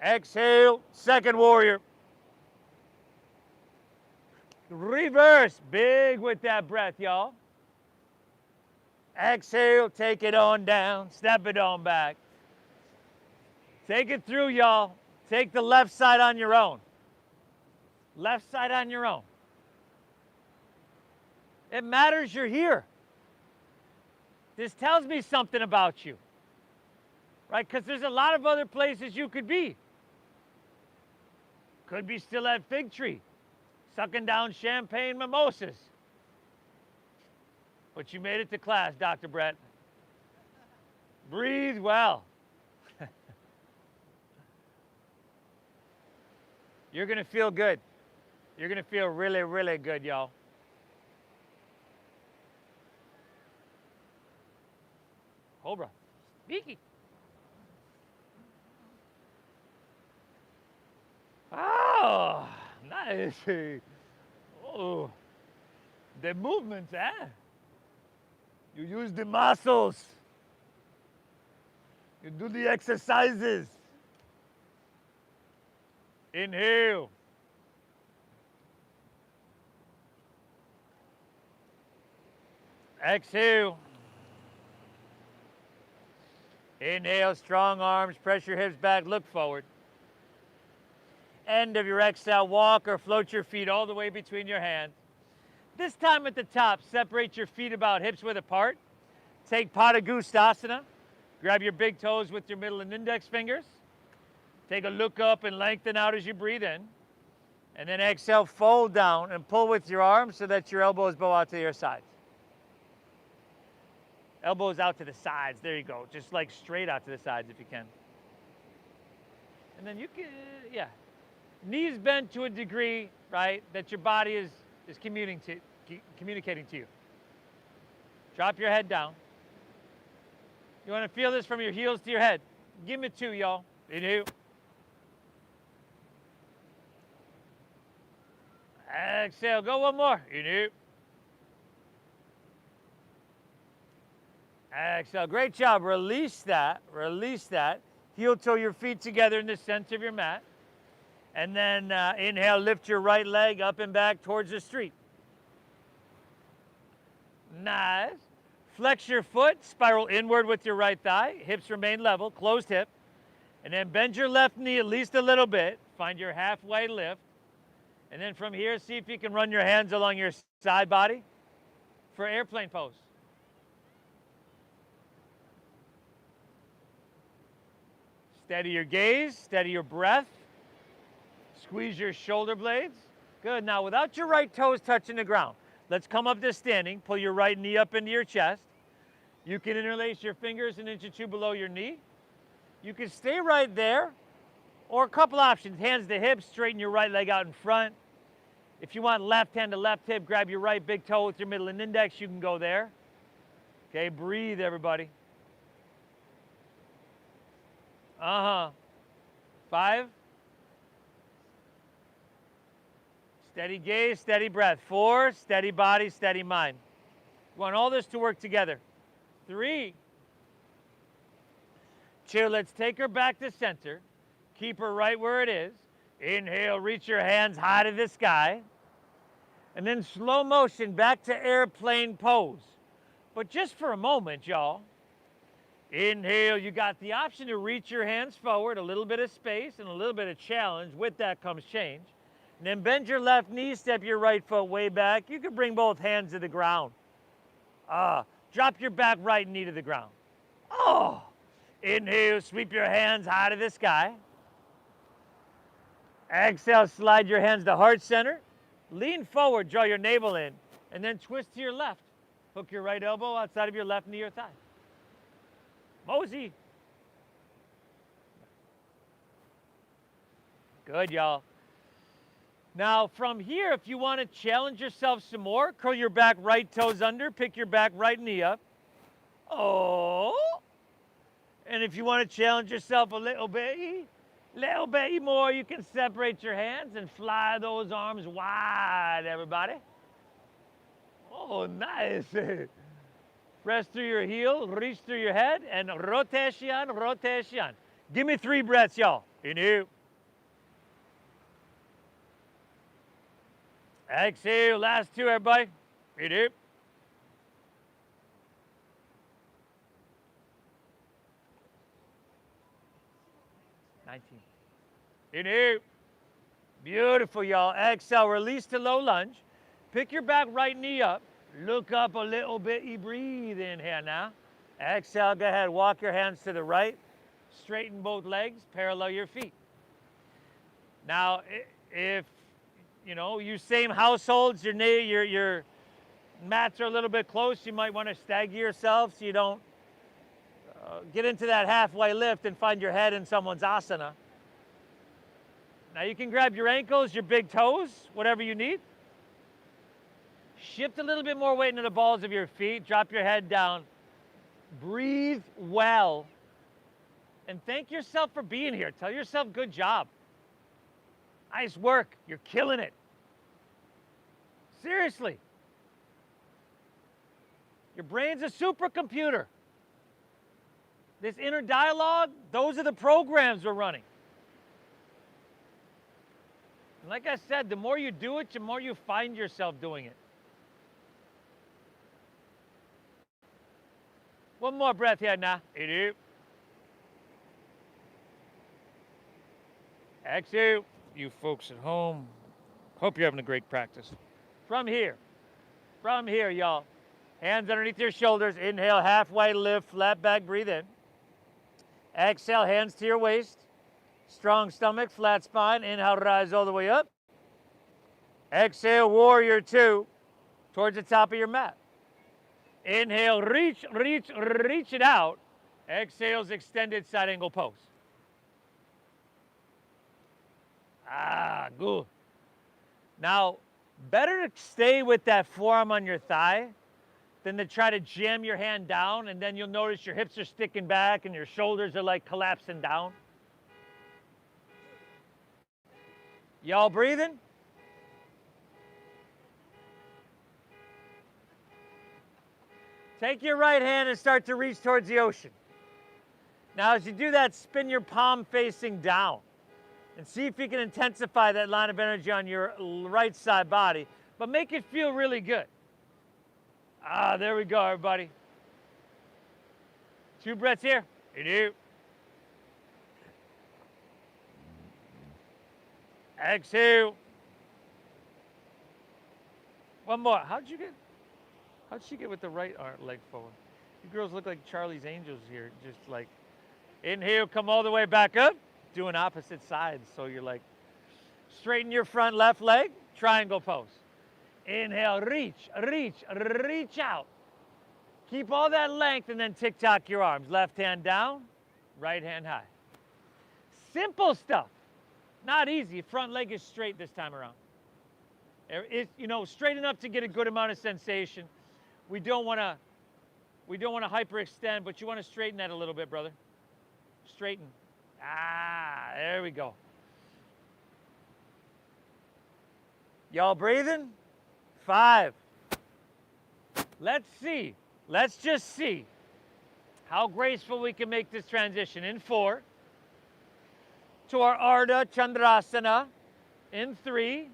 Exhale, second warrior. Reverse, big with that breath, y'all. Exhale, take it on down, step it on back. Take it through, y'all. Take the left side on your own. Left side on your own. It matters you're here. This tells me something about you, right? Because there's a lot of other places you could be. Could be still at Fig Tree, sucking down champagne mimosas. But you made it to class, Dr. Brett. Breathe well. You're going to feel good. You're going to feel really, really good, y'all. Cobra. Beaky. Oh, nice. Oh, the movements, eh? You use the muscles. You do the exercises. Inhale. Exhale. Inhale, strong arms, press your hips back, look forward. End of your exhale, walk or float your feet all the way between your hands. This time at the top, separate your feet about hips width apart. Take Padagustasana. Grab your big toes with your middle and index fingers. Take a look up and lengthen out as you breathe in. And then exhale, fold down and pull with your arms so that your elbows bow out to your sides. Elbows out to the sides. There you go. Just like straight out to the sides if you can. And then you can, yeah. Knees bent to a degree, right, that your body is communicating to you. Drop your head down. You want to feel this from your heels to your head. Give me 2, y'all. Inhale. Exhale. Go one more. Inhale. Exhale. Great job. Release that. Release that. Heel toe your feet together in the center of your mat. And then inhale, lift your right leg up and back towards the street. Nice. Flex your foot, spiral inward with your right thigh. Hips remain level, closed hip. And then bend your left knee at least a little bit. Find your halfway lift. And then from here, see if you can run your hands along your side body for airplane pose. Steady your gaze, steady your breath. Squeeze your shoulder blades. Good. Now, without your right toes touching the ground, let's come up to standing. Pull your right knee up into your chest. You can interlace your fingers an inch or 2 below your knee. You can stay right there, or a couple options. Hands to hips, straighten your right leg out in front. If you want left hand to left hip, grab your right big toe with your middle and index. You can go there. Okay, breathe, everybody. 5. Steady gaze, steady breath. 4, steady body, steady mind. You want all this to work together. 3, 2, let's take her back to center. Keep her right where it is. Inhale, reach your hands high to the sky. And then slow motion back to airplane pose. But just for a moment, y'all. Inhale, you got the option to reach your hands forward, a little bit of space and a little bit of challenge. With that comes change. And then bend your left knee, step your right foot way back. You can bring both hands to the ground. Drop your back right knee to the ground. Inhale, sweep your hands high to the sky. Exhale, slide your hands to heart center. Lean forward, draw your navel in, and then twist to your left. Hook your right elbow outside of your left knee or thigh. Mosey. Good, y'all. Now, from here, if you want to challenge yourself some more, curl your back right toes under, pick your back right knee up. And if you want to challenge yourself a little bit more, you can separate your hands and fly those arms wide, everybody. Nice. Press through your heel, reach through your head, and rotation, rotation. Give me 3 breaths, y'all. Inhale. Exhale, last 2, everybody. Inhale. Inhale. Beautiful, y'all. Exhale, release to low lunge. Pick your back right knee up. Look up a little bit. You breathe in here now. Exhale, go ahead. Walk your hands to the right. Straighten both legs. Parallel your feet. Now, if you same households, your mats are a little bit close, you might want to stagger yourself so you don't get into that halfway lift and find your head in someone's asana. Now you can grab your ankles, your big toes, whatever you need. Shift a little bit more weight into the balls of your feet. Drop your head down. Breathe well. And thank yourself for being here. Tell yourself, good job. Nice work. You're killing it. Seriously. Your brain's a supercomputer. This inner dialogue, those are the programs we're running. And like I said, the more you do it, the more you find yourself doing it. One more breath here now. Inhale. Exhale. You folks at home, hope you're having a great practice. From here, From here, y'all. Hands underneath your shoulders. Inhale, halfway lift, flat back, breathe in. Exhale, hands to your waist. Strong stomach, flat spine. Inhale, rise all the way up. Exhale, warrior two, towards the top of your mat. Inhale, reach, reach, reach it out. Exhales, extended side angle pose. Good. Now, better to stay with that forearm on your thigh than to try to jam your hand down, and then you'll notice your hips are sticking back and your shoulders are like collapsing down. Y'all breathing? Take your right hand and start to reach towards the ocean. Now, as you do that, spin your palm facing down and see if you can intensify that line of energy on your right side body, but make it feel really good. There we go, everybody. 2 breaths here. Inhale. Exhale. One more. How'd she get with the right leg forward? You girls look like Charlie's Angels here. Just like, inhale, come all the way back up. Doing opposite sides. So you're like, straighten your front left leg, triangle pose. Inhale, reach, reach, reach out. Keep all that length and then tick-tock your arms. Left hand down, right hand high. Simple stuff. Not easy. Front leg is straight this time around. It's, straight enough to get a good amount of sensation. We don't want to hyperextend, but you want to straighten that a little bit, brother. Straighten. There we go. Y'all breathing? 5. Let's just see how graceful we can make this transition. In 4, to our Ardha Chandrasana. In 3,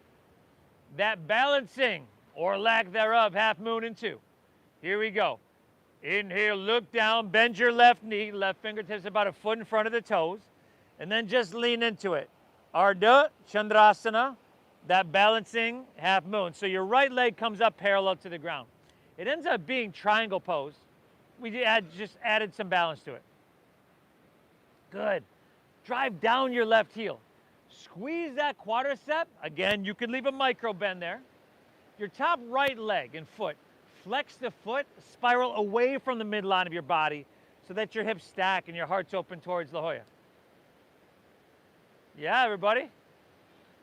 that balancing or lack thereof half moon in 2. Here we go. Inhale, look down, bend your left knee, left fingertips about a foot in front of the toes, and then just lean into it. Ardha Chandrasana, that balancing half moon. So your right leg comes up parallel to the ground. It ends up being triangle pose. We just added some balance to it. Good. Drive down your left heel. Squeeze that quadricep. Again, you can leave a micro bend there. Your top right leg and foot. Flex the foot, spiral away from the midline of your body so that your hips stack and your heart's open towards La Jolla. Yeah, everybody.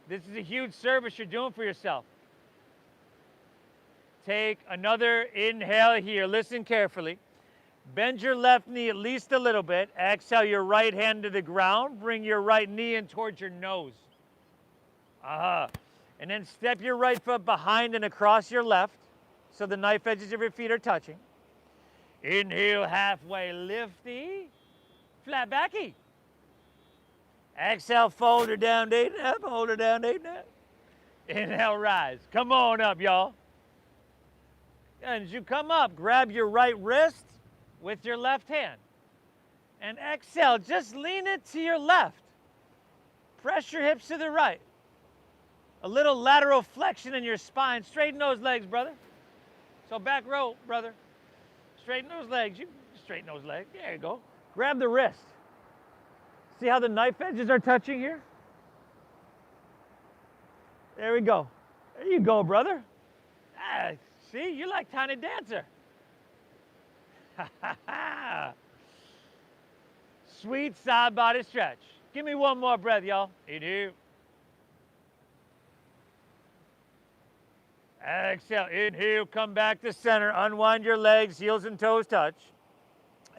This is a huge service you're doing for yourself. Take another inhale here. Listen carefully. Bend your left knee at least a little bit. Exhale your right hand to the ground. Bring your right knee in towards your nose. And then step your right foot behind and across your left so the knife edges of your feet are touching. Inhale, halfway lifty. Flat backy. Exhale, fold her down, deep up. Hold her down, deep up. Inhale, rise. Come on up, y'all. And as you come up, grab your right wrist with your left hand. And exhale, just lean it to your left. Press your hips to the right. A little lateral flexion in your spine. Straighten those legs, brother. So back row, brother. Straighten those legs. You straighten those legs. There you go. Grab the wrist. See how the knife edges are touching here? There we go. There you go, brother. See, you're like Tiny Dancer. Sweet side body stretch. Give me one more breath, y'all. Inhale. Exhale. Inhale. Come back to center. Unwind your legs. Heels and toes touch.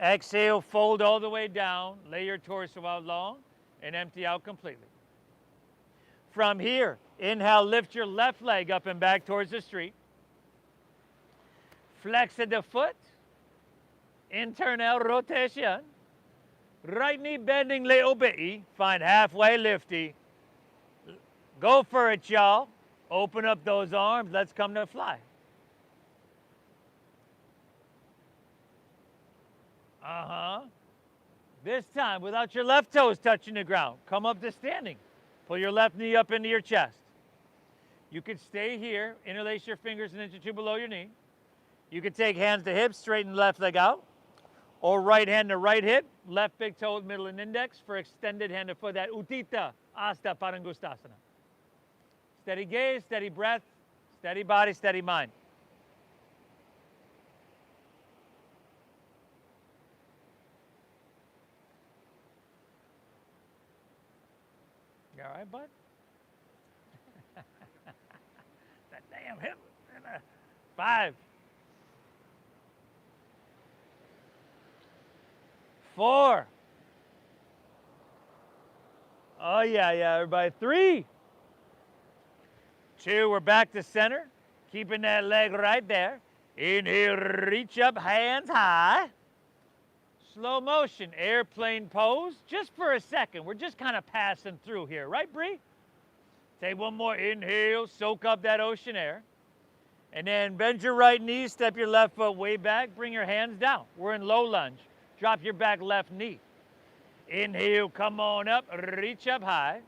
Exhale. Fold all the way down. Lay your torso out long and empty out completely. From here, inhale. Lift your left leg up and back towards the street. Flex the foot. Internal rotation. Right knee bending, little bitty. Find halfway lifty. Go for it, y'all. Open up those arms. Let's come to fly. This time, without your left toes touching the ground. Come up to standing. Pull your left knee up into your chest. You could stay here, interlace your fingers an inch or two below your knee. You could take hands to hips, straighten left leg out. Or right hand to right hip, left big toe, middle and index for extended hand to foot, that Utthita Asta Padangusthasana. Steady gaze, steady breath, steady body, steady mind. You all right, bud? That damn hip. 5, 4. Oh, yeah, everybody. 3, 2, we're back to center. Keeping that leg right there. Inhale, reach up, hands high. Slow motion, airplane pose, just for a second. We're just kind of passing through here, right, Bree? Take one more inhale, soak up that ocean air. And then bend your right knee, step your left foot way back, bring your hands down. We're in low lunge. Drop your back left knee. Inhale, come on up, reach up high.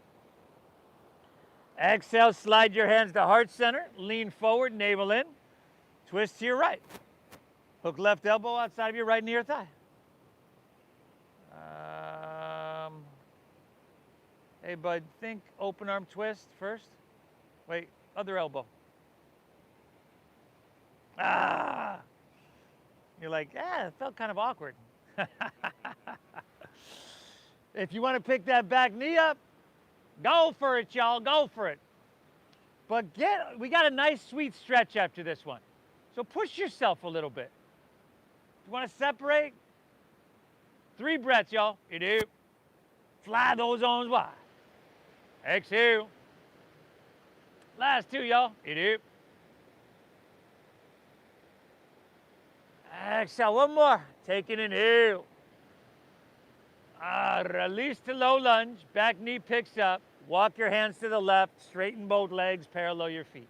Exhale, slide your hands to heart center, lean forward, navel in. Twist to your right. Hook left elbow outside of your right knee or thigh. Hey, bud, think open arm twist first. Wait, other elbow. You're like, it felt kind of awkward. If you want to pick that back knee up, go for it, y'all, go for it. But we got a nice sweet stretch after this one. So push yourself a little bit. You want to separate? 3 breaths, y'all. You do. Fly those arms wide. Exhale. Last 2, y'all. You do. Exhale, one more. Take an inhale. Release to low lunge. Back knee picks up. Walk your hands to the left. Straighten both legs. Parallel your feet.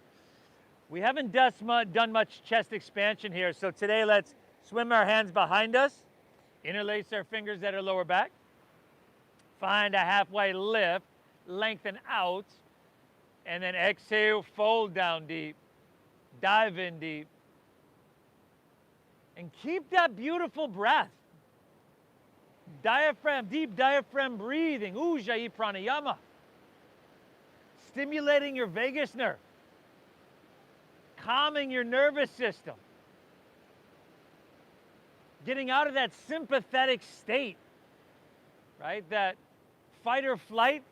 We haven't done much chest expansion here, so today let's swim our hands behind us. Interlace our fingers at our lower back. Find a halfway lift. Lengthen out. And then exhale, fold down deep. Dive in deep. And keep that beautiful breath. Diaphragm, deep diaphragm breathing. Ujjayi pranayama. Stimulating your vagus nerve. Calming your nervous system. Getting out of that sympathetic state. Right? That fight or flight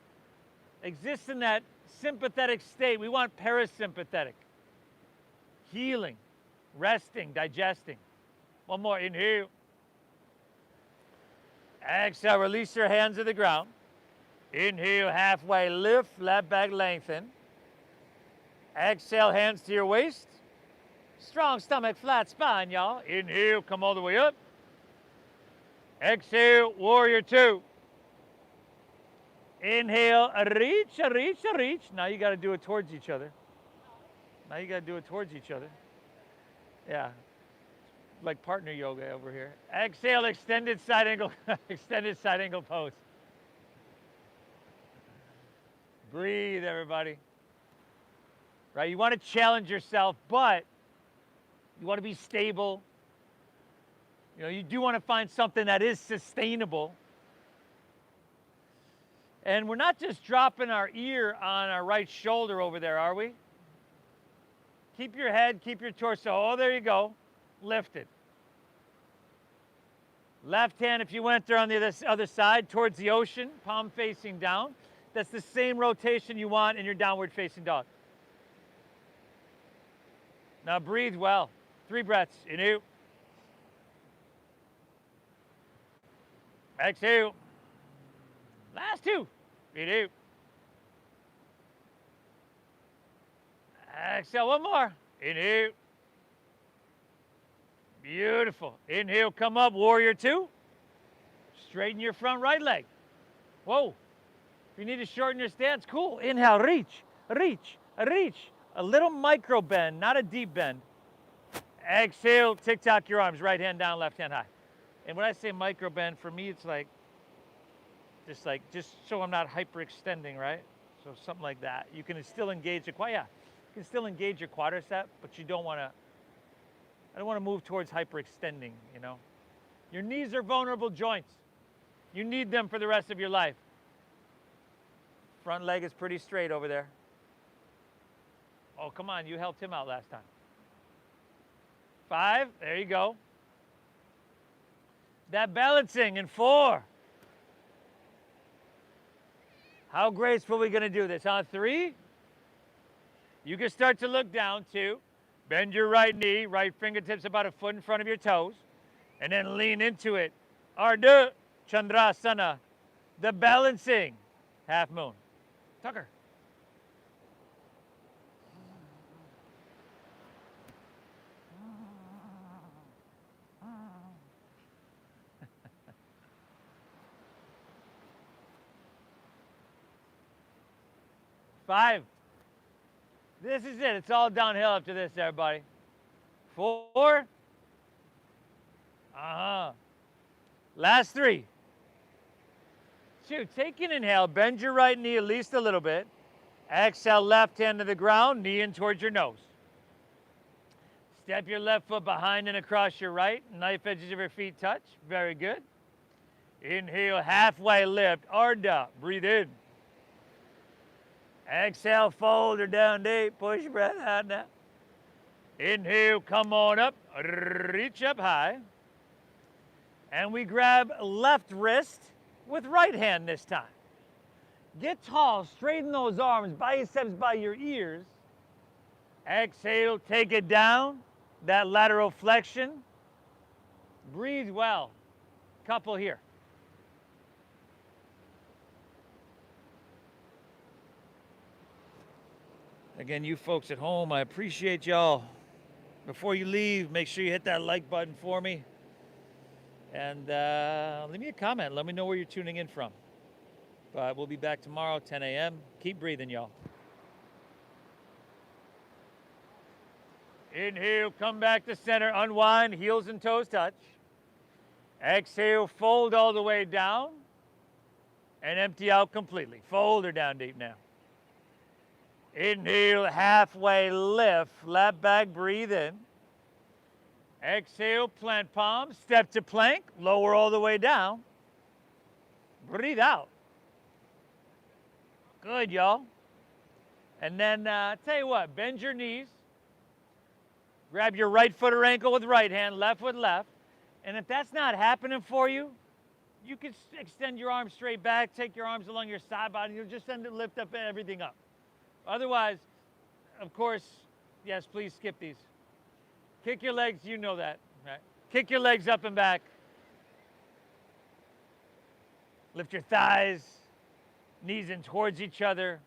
exists in that sympathetic state. We want parasympathetic. Healing. Resting, digesting. One more, inhale. Exhale, release your hands to the ground. Inhale, halfway lift, flat back lengthen. Exhale, hands to your waist. Strong stomach, flat spine, y'all. Inhale, come all the way up. Exhale, warrior 2. Inhale, reach, reach, reach. Now you got to do it towards each other. Yeah. Like partner yoga over here. Exhale, extended side angle, extended side angle pose. Breathe, everybody. Right? You want to challenge yourself, but you want to be stable. You know, you do want to find something that is sustainable. And we're not just dropping our ear on our right shoulder over there, are we? Keep your head, keep your torso. Oh, there you go. Lifted. Left hand, if you went there on the other side, towards the ocean, palm facing down. That's the same rotation you want in your downward facing dog. Now breathe well. 3 breaths. Inhale. Exhale. Last 2. Inhale. Exhale, one more. Inhale. Beautiful. Inhale, come up, warrior 2. Straighten your front right leg. Whoa. If you need to shorten your stance, cool. Inhale, reach, reach, reach. A little micro bend, not a deep bend. Exhale, tick-tock your arms, right hand down, left hand high. And when I say micro bend, for me, it's like, just so I'm not hyperextending, right? So something like that. You can still engage the quad. Yeah. You can still engage your quadricep, but you don't want to, I don't want to move towards hyperextending, you know. Your knees are vulnerable joints. You need them for the rest of your life. Front leg is pretty straight over there. Oh, come on, you helped him out last time. 5, there you go. That balancing in 4. How graceful are we gonna do this? On 3, you can start to look down. 2, bend your right knee, right fingertips about a foot in front of your toes, and then lean into it. Ardha Chandrasana, the balancing half moon. Tucker. 5. This is it. It's all downhill after this, everybody. 4. Last 3. 2. Take an inhale. Bend your right knee at least a little bit. Exhale, left hand to the ground, knee in towards your nose. Step your left foot behind and across your right. Knife edges of your feet touch. Very good. Inhale, halfway lift. Ardha. Breathe in. Exhale, fold her down deep. Push your breath out now. Inhale, come on up. Reach up high. And we grab left wrist with right hand this time. Get tall, straighten those arms, biceps by your ears. Exhale, take it down. That lateral flexion. Breathe well. Couple here. Again, you folks at home, I appreciate y'all. Before you leave, make sure you hit that like button for me. And leave me a comment. Let me know where you're tuning in from. But we'll be back tomorrow, 10 a.m. Keep breathing, y'all. Inhale, come back to center, unwind, heels and toes touch. Exhale, fold all the way down and empty out completely. Fold her down deep now. Inhale, halfway lift, flat back, breathe in. Exhale, plant palms, step to plank, lower all the way down. Breathe out. Good, y'all. And then, tell you what, bend your knees. Grab your right foot or ankle with right hand, left with left. And if that's not happening for you, you can extend your arms straight back, take your arms along your side body, you'll just send it, lift up everything up. Otherwise, of course, yes, please skip these. Kick your legs, you know that, right? Kick your legs up and back. Lift your thighs, knees in towards each other.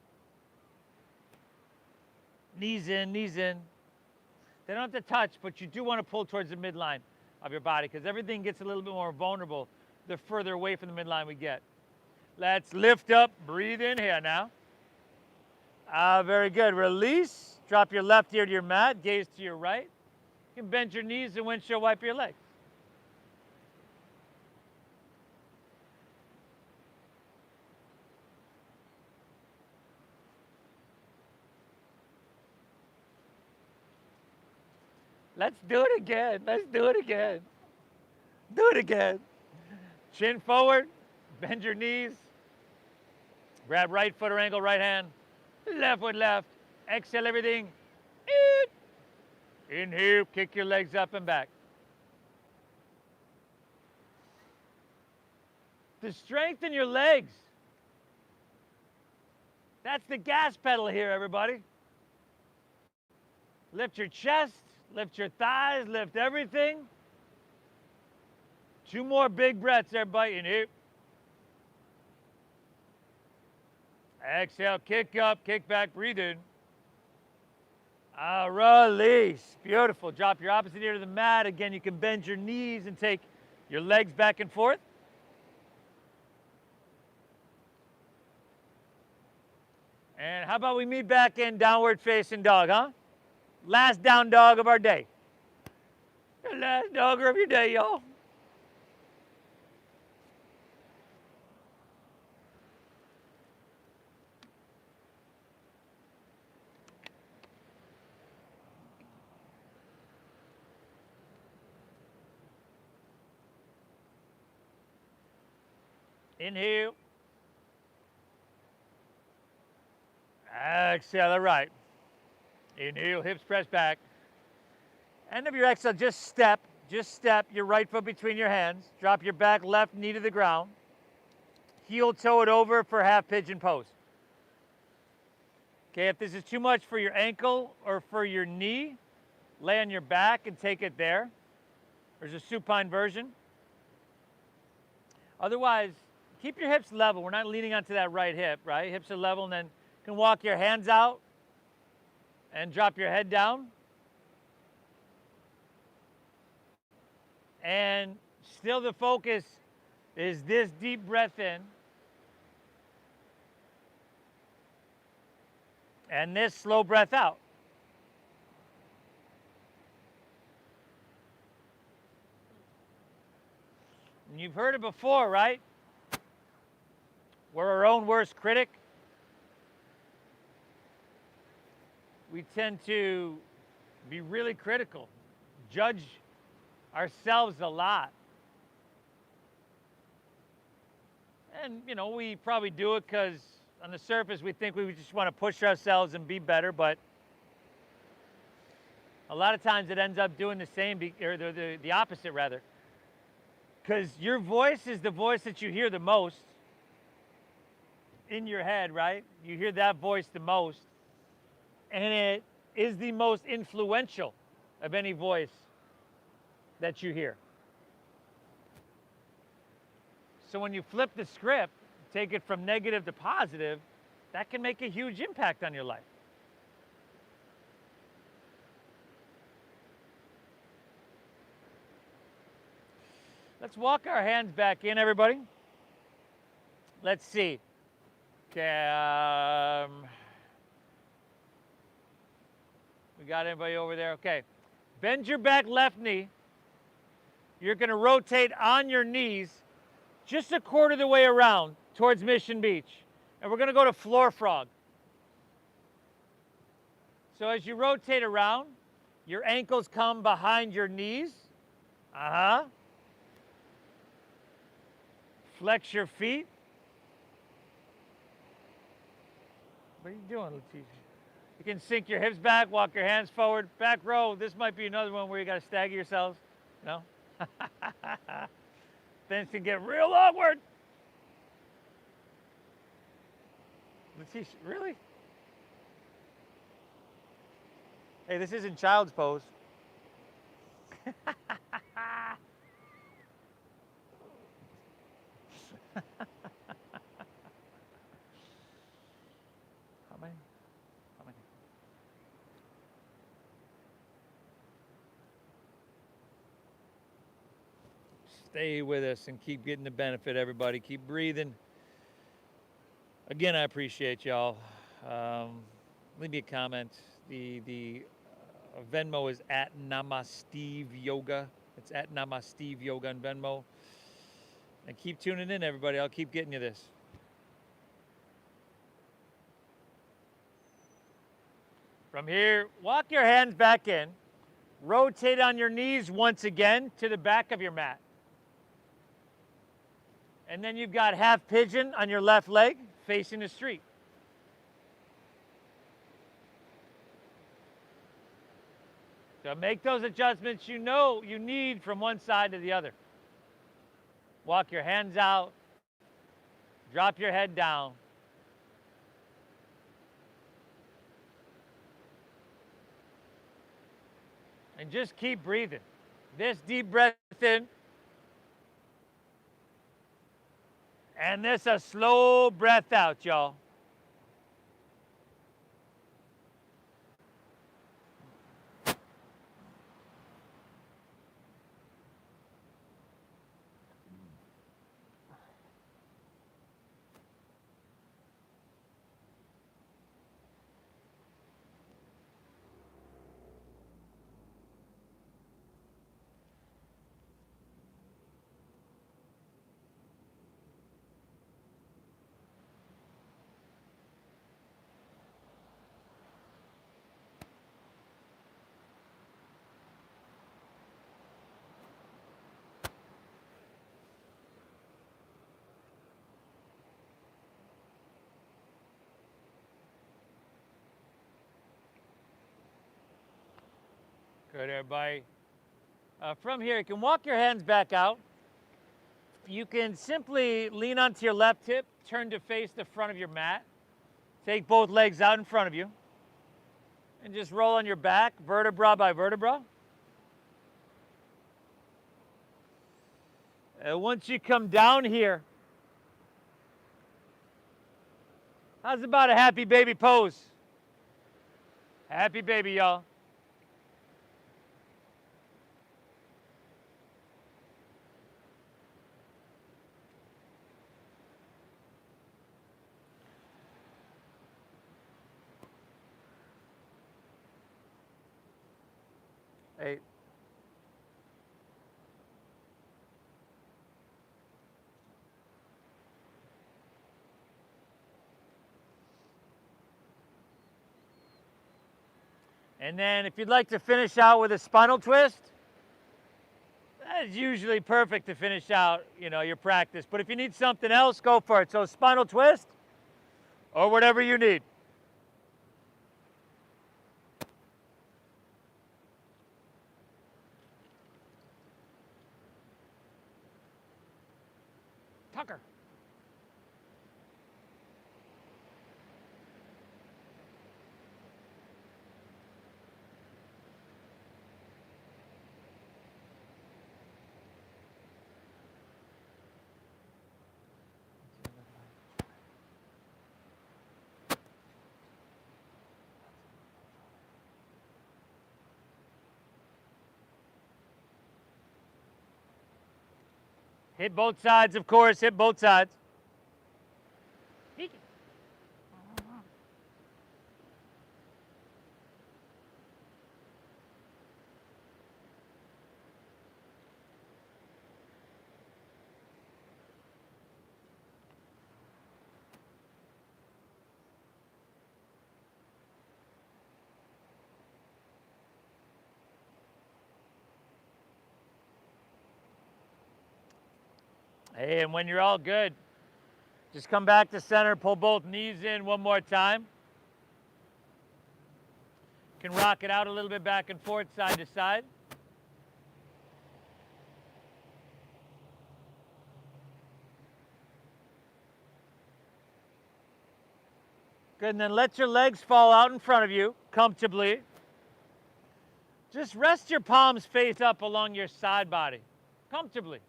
Knees in, knees in. They don't have to touch, but you do want to pull towards the midline of your body because everything gets a little bit more vulnerable the further away from the midline we get. Let's lift up, breathe in here now. Very good. Release. Drop your left ear to your mat, gaze to your right. You can bend your knees and windshield wipe your legs. Let's do it again. Let's do it again. Do it again. Chin forward, bend your knees. Grab right foot or ankle, right hand. Left with left. Exhale everything. Inhale, kick your legs up and back. To strengthen your legs. That's the gas pedal here, everybody. Lift your chest. Lift your thighs, lift everything. 2 more big breaths, everybody. Inhale. Exhale, kick up, kick back, breathe in. Release. Beautiful. Drop your opposite ear to the mat. Again, you can bend your knees and take your legs back and forth. And how about we meet back in downward facing dog, huh? Last down dog of our day. The last dogger of your day, y'all. Inhale. Exhale, all right. Inhale, hips press back. End of your exhale, just step your right foot between your hands. Drop your back left knee to the ground. Heel toe it over for half pigeon pose. Okay, if this is too much for your ankle or for your knee, lay on your back and take it there. There's a supine version. Otherwise, keep your hips level. We're not leaning onto that right hip, right? Hips are level, and then you can walk your hands out and drop your head down. And still the focus is this deep breath in and this slow breath out. And you've heard it before, right? We're our own worst critic. We tend to be really critical, judge ourselves a lot. And, you know, we probably do it because on the surface we think we just want to push ourselves and be better, but a lot of times it ends up doing the same, or the opposite rather. Because your voice is the voice that you hear the most in your head, right? You hear that voice the most, and it is the most influential of any voice that you hear. So when you flip the script, take it from negative to positive, that can make a huge impact on your life. Let's walk our hands back in, everybody. Let's see. Okay, we got anybody over there? Okay. Bend your back left knee. You're going to rotate on your knees just a quarter of the way around towards Mission Beach. And we're going to go to floor frog. So as you rotate around, your ankles come behind your knees. Flex your feet. What are you doing, Letitia? You can sink your hips back, walk your hands forward. Back row, this might be another one where you got to stagger yourselves. No? Things can get real awkward. Letitia, really? Hey, this isn't child's pose. How many? Stay with us and keep getting the benefit, everybody. Keep breathing. Again, I appreciate y'all. Leave me a comment. The Venmo is at Namasteve Yoga. It's at Namasteve Yoga on Venmo. And keep tuning in, everybody. I'll keep getting you this. From here, walk your hands back in. Rotate on your knees once again to the back of your mat. And then you've got half pigeon on your left leg facing the street. So make those adjustments you know you need from one side to the other. Walk your hands out. Drop your head down. And just keep breathing. This deep breath in. And this a slow breath out, y'all. Good, everybody. From here, you can walk your hands back out. You can simply lean onto your left hip, turn to face the front of your mat. Take both legs out in front of you. And just roll on your back, vertebra by vertebra. Once you come down here, how's about a happy baby pose? Happy baby, y'all. Hey. And then if you'd like to finish out with a spinal twist, that is usually perfect to finish out, your practice. But if you need something else, go for it. So spinal twist or whatever you need. Tucker. Hit both sides, of course. Hit both sides. Hey, and when you're all good, just come back to center, pull both knees in one more time. You can rock it out a little bit back and forth, side to side. Good, and then let your legs fall out in front of you comfortably. Just rest your palms face up along your side body, comfortably.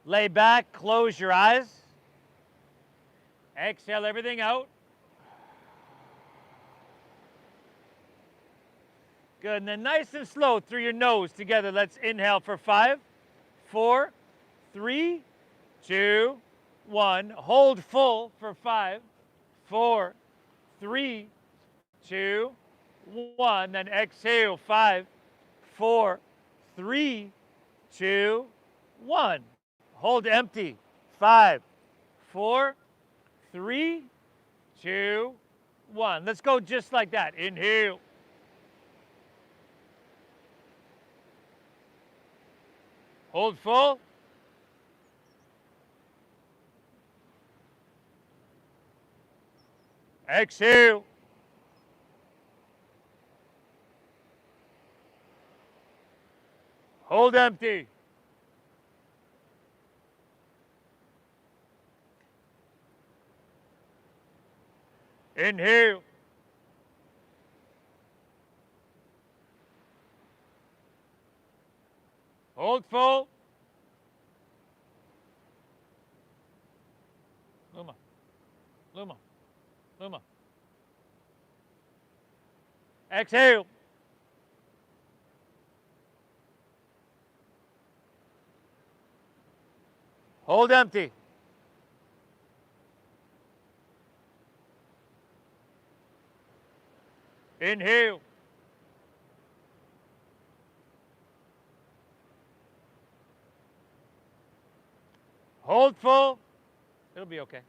Lay back, close your eyes. Exhale everything out. Good, and then nice and slow through your nose together. Let's inhale for 5, 4, 3, 2, 1. Hold full for 5, 4, 3, 2, 1. Then exhale 5, 4, 3, 2, 1. Hold empty. 5, 4, 3, 2, 1. Let's go just like that. Inhale. Hold full. Exhale. Hold empty. Inhale. Hold full. Luma. Luma. Luma. Exhale. Hold empty. Inhale. Hold full. It'll be okay.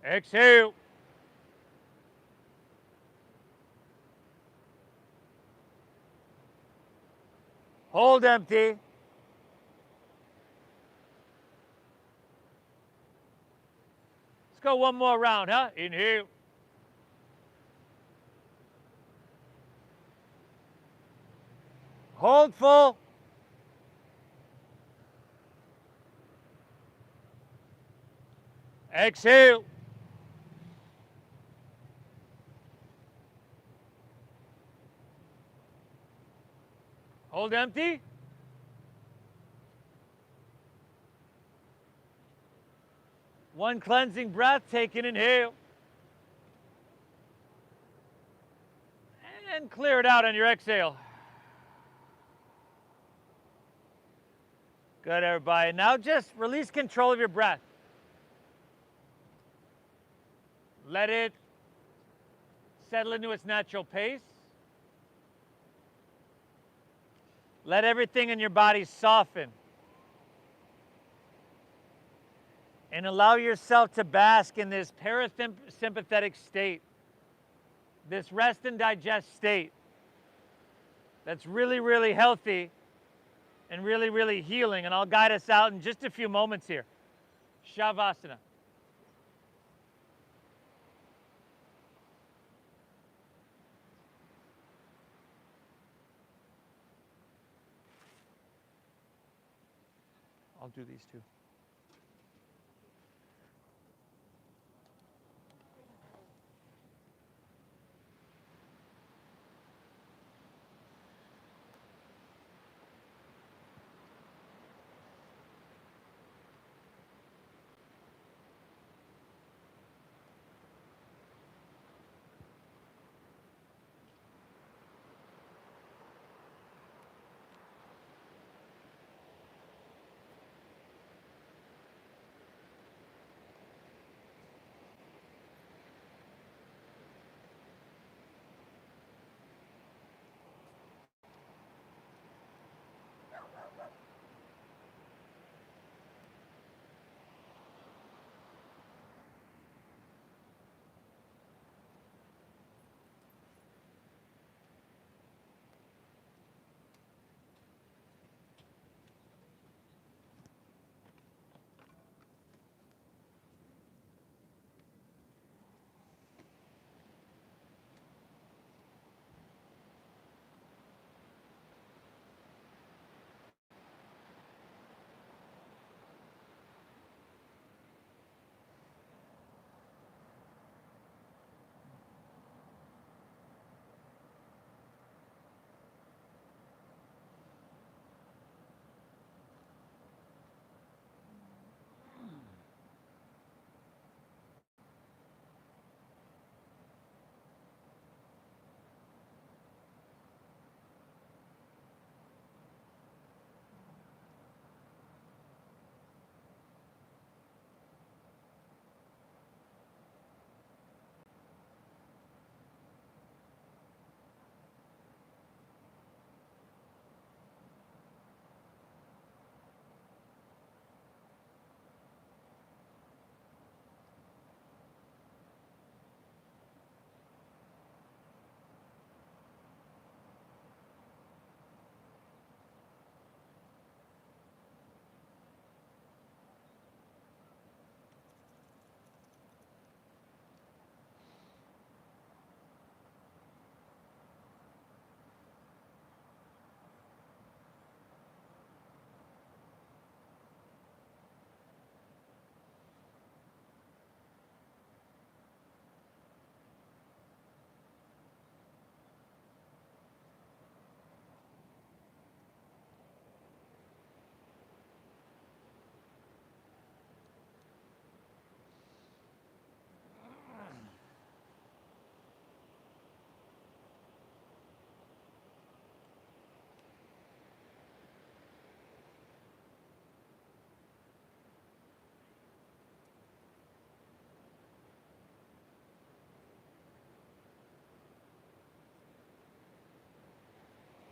Exhale. Hold empty. go one more round, huh? Inhale. Hold full. Exhale. Hold empty. One cleansing breath, take an inhale. And clear it out on your exhale. Good, everybody. Now just release control of your breath. Let it settle into its natural pace. Let everything in your body soften. And allow yourself to bask in this parasympathetic state, this rest and digest state that's really, really healthy and really, really healing. And I'll guide us out in just a few moments here. Shavasana. I'll do these two.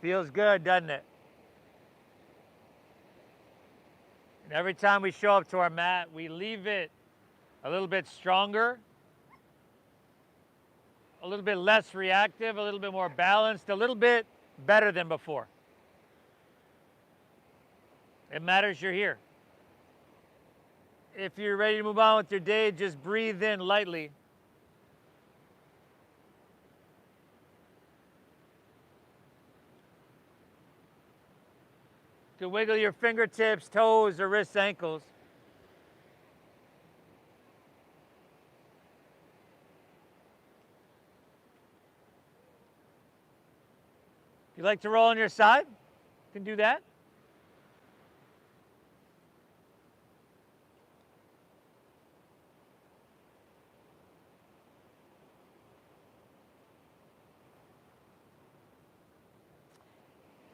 Feels good, doesn't it? And every time we show up to our mat, we leave it a little bit stronger, a little bit less reactive, a little bit more balanced, a little bit better than before. It matters you're here. If you're ready to move on with your day, just breathe in lightly. You can wiggle your fingertips, toes, or wrists, ankles. If you like to roll on your side, you can do that.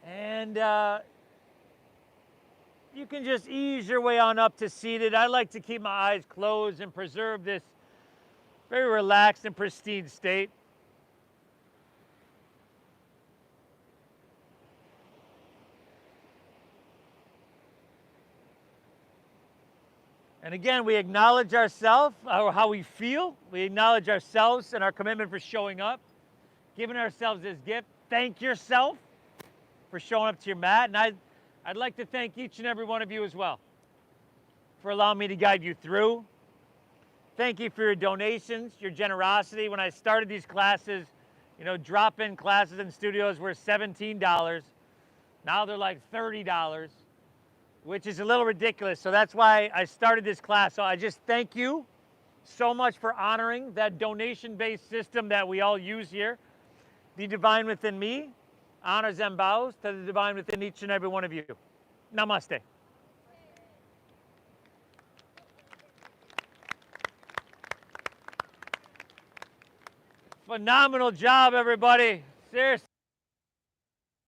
And you can just ease your way on up to seated. I like to keep my eyes closed and preserve this very relaxed and pristine state. And again, we acknowledge ourselves, or how we feel. We acknowledge ourselves and our commitment for showing up, giving ourselves this gift. Thank yourself for showing up to your mat. And I'd like to thank each and every one of you as well for allowing me to guide you through. Thank you for your donations, your generosity. When I started these classes, you know, drop-in classes in studios were $17. Now they're like $30, which is a little ridiculous. So that's why I started this class. So I just thank you so much for honoring that donation-based system that we all use here. The divine within me honors and bows to the divine within each and every one of you. Namaste. Phenomenal job, everybody. Seriously.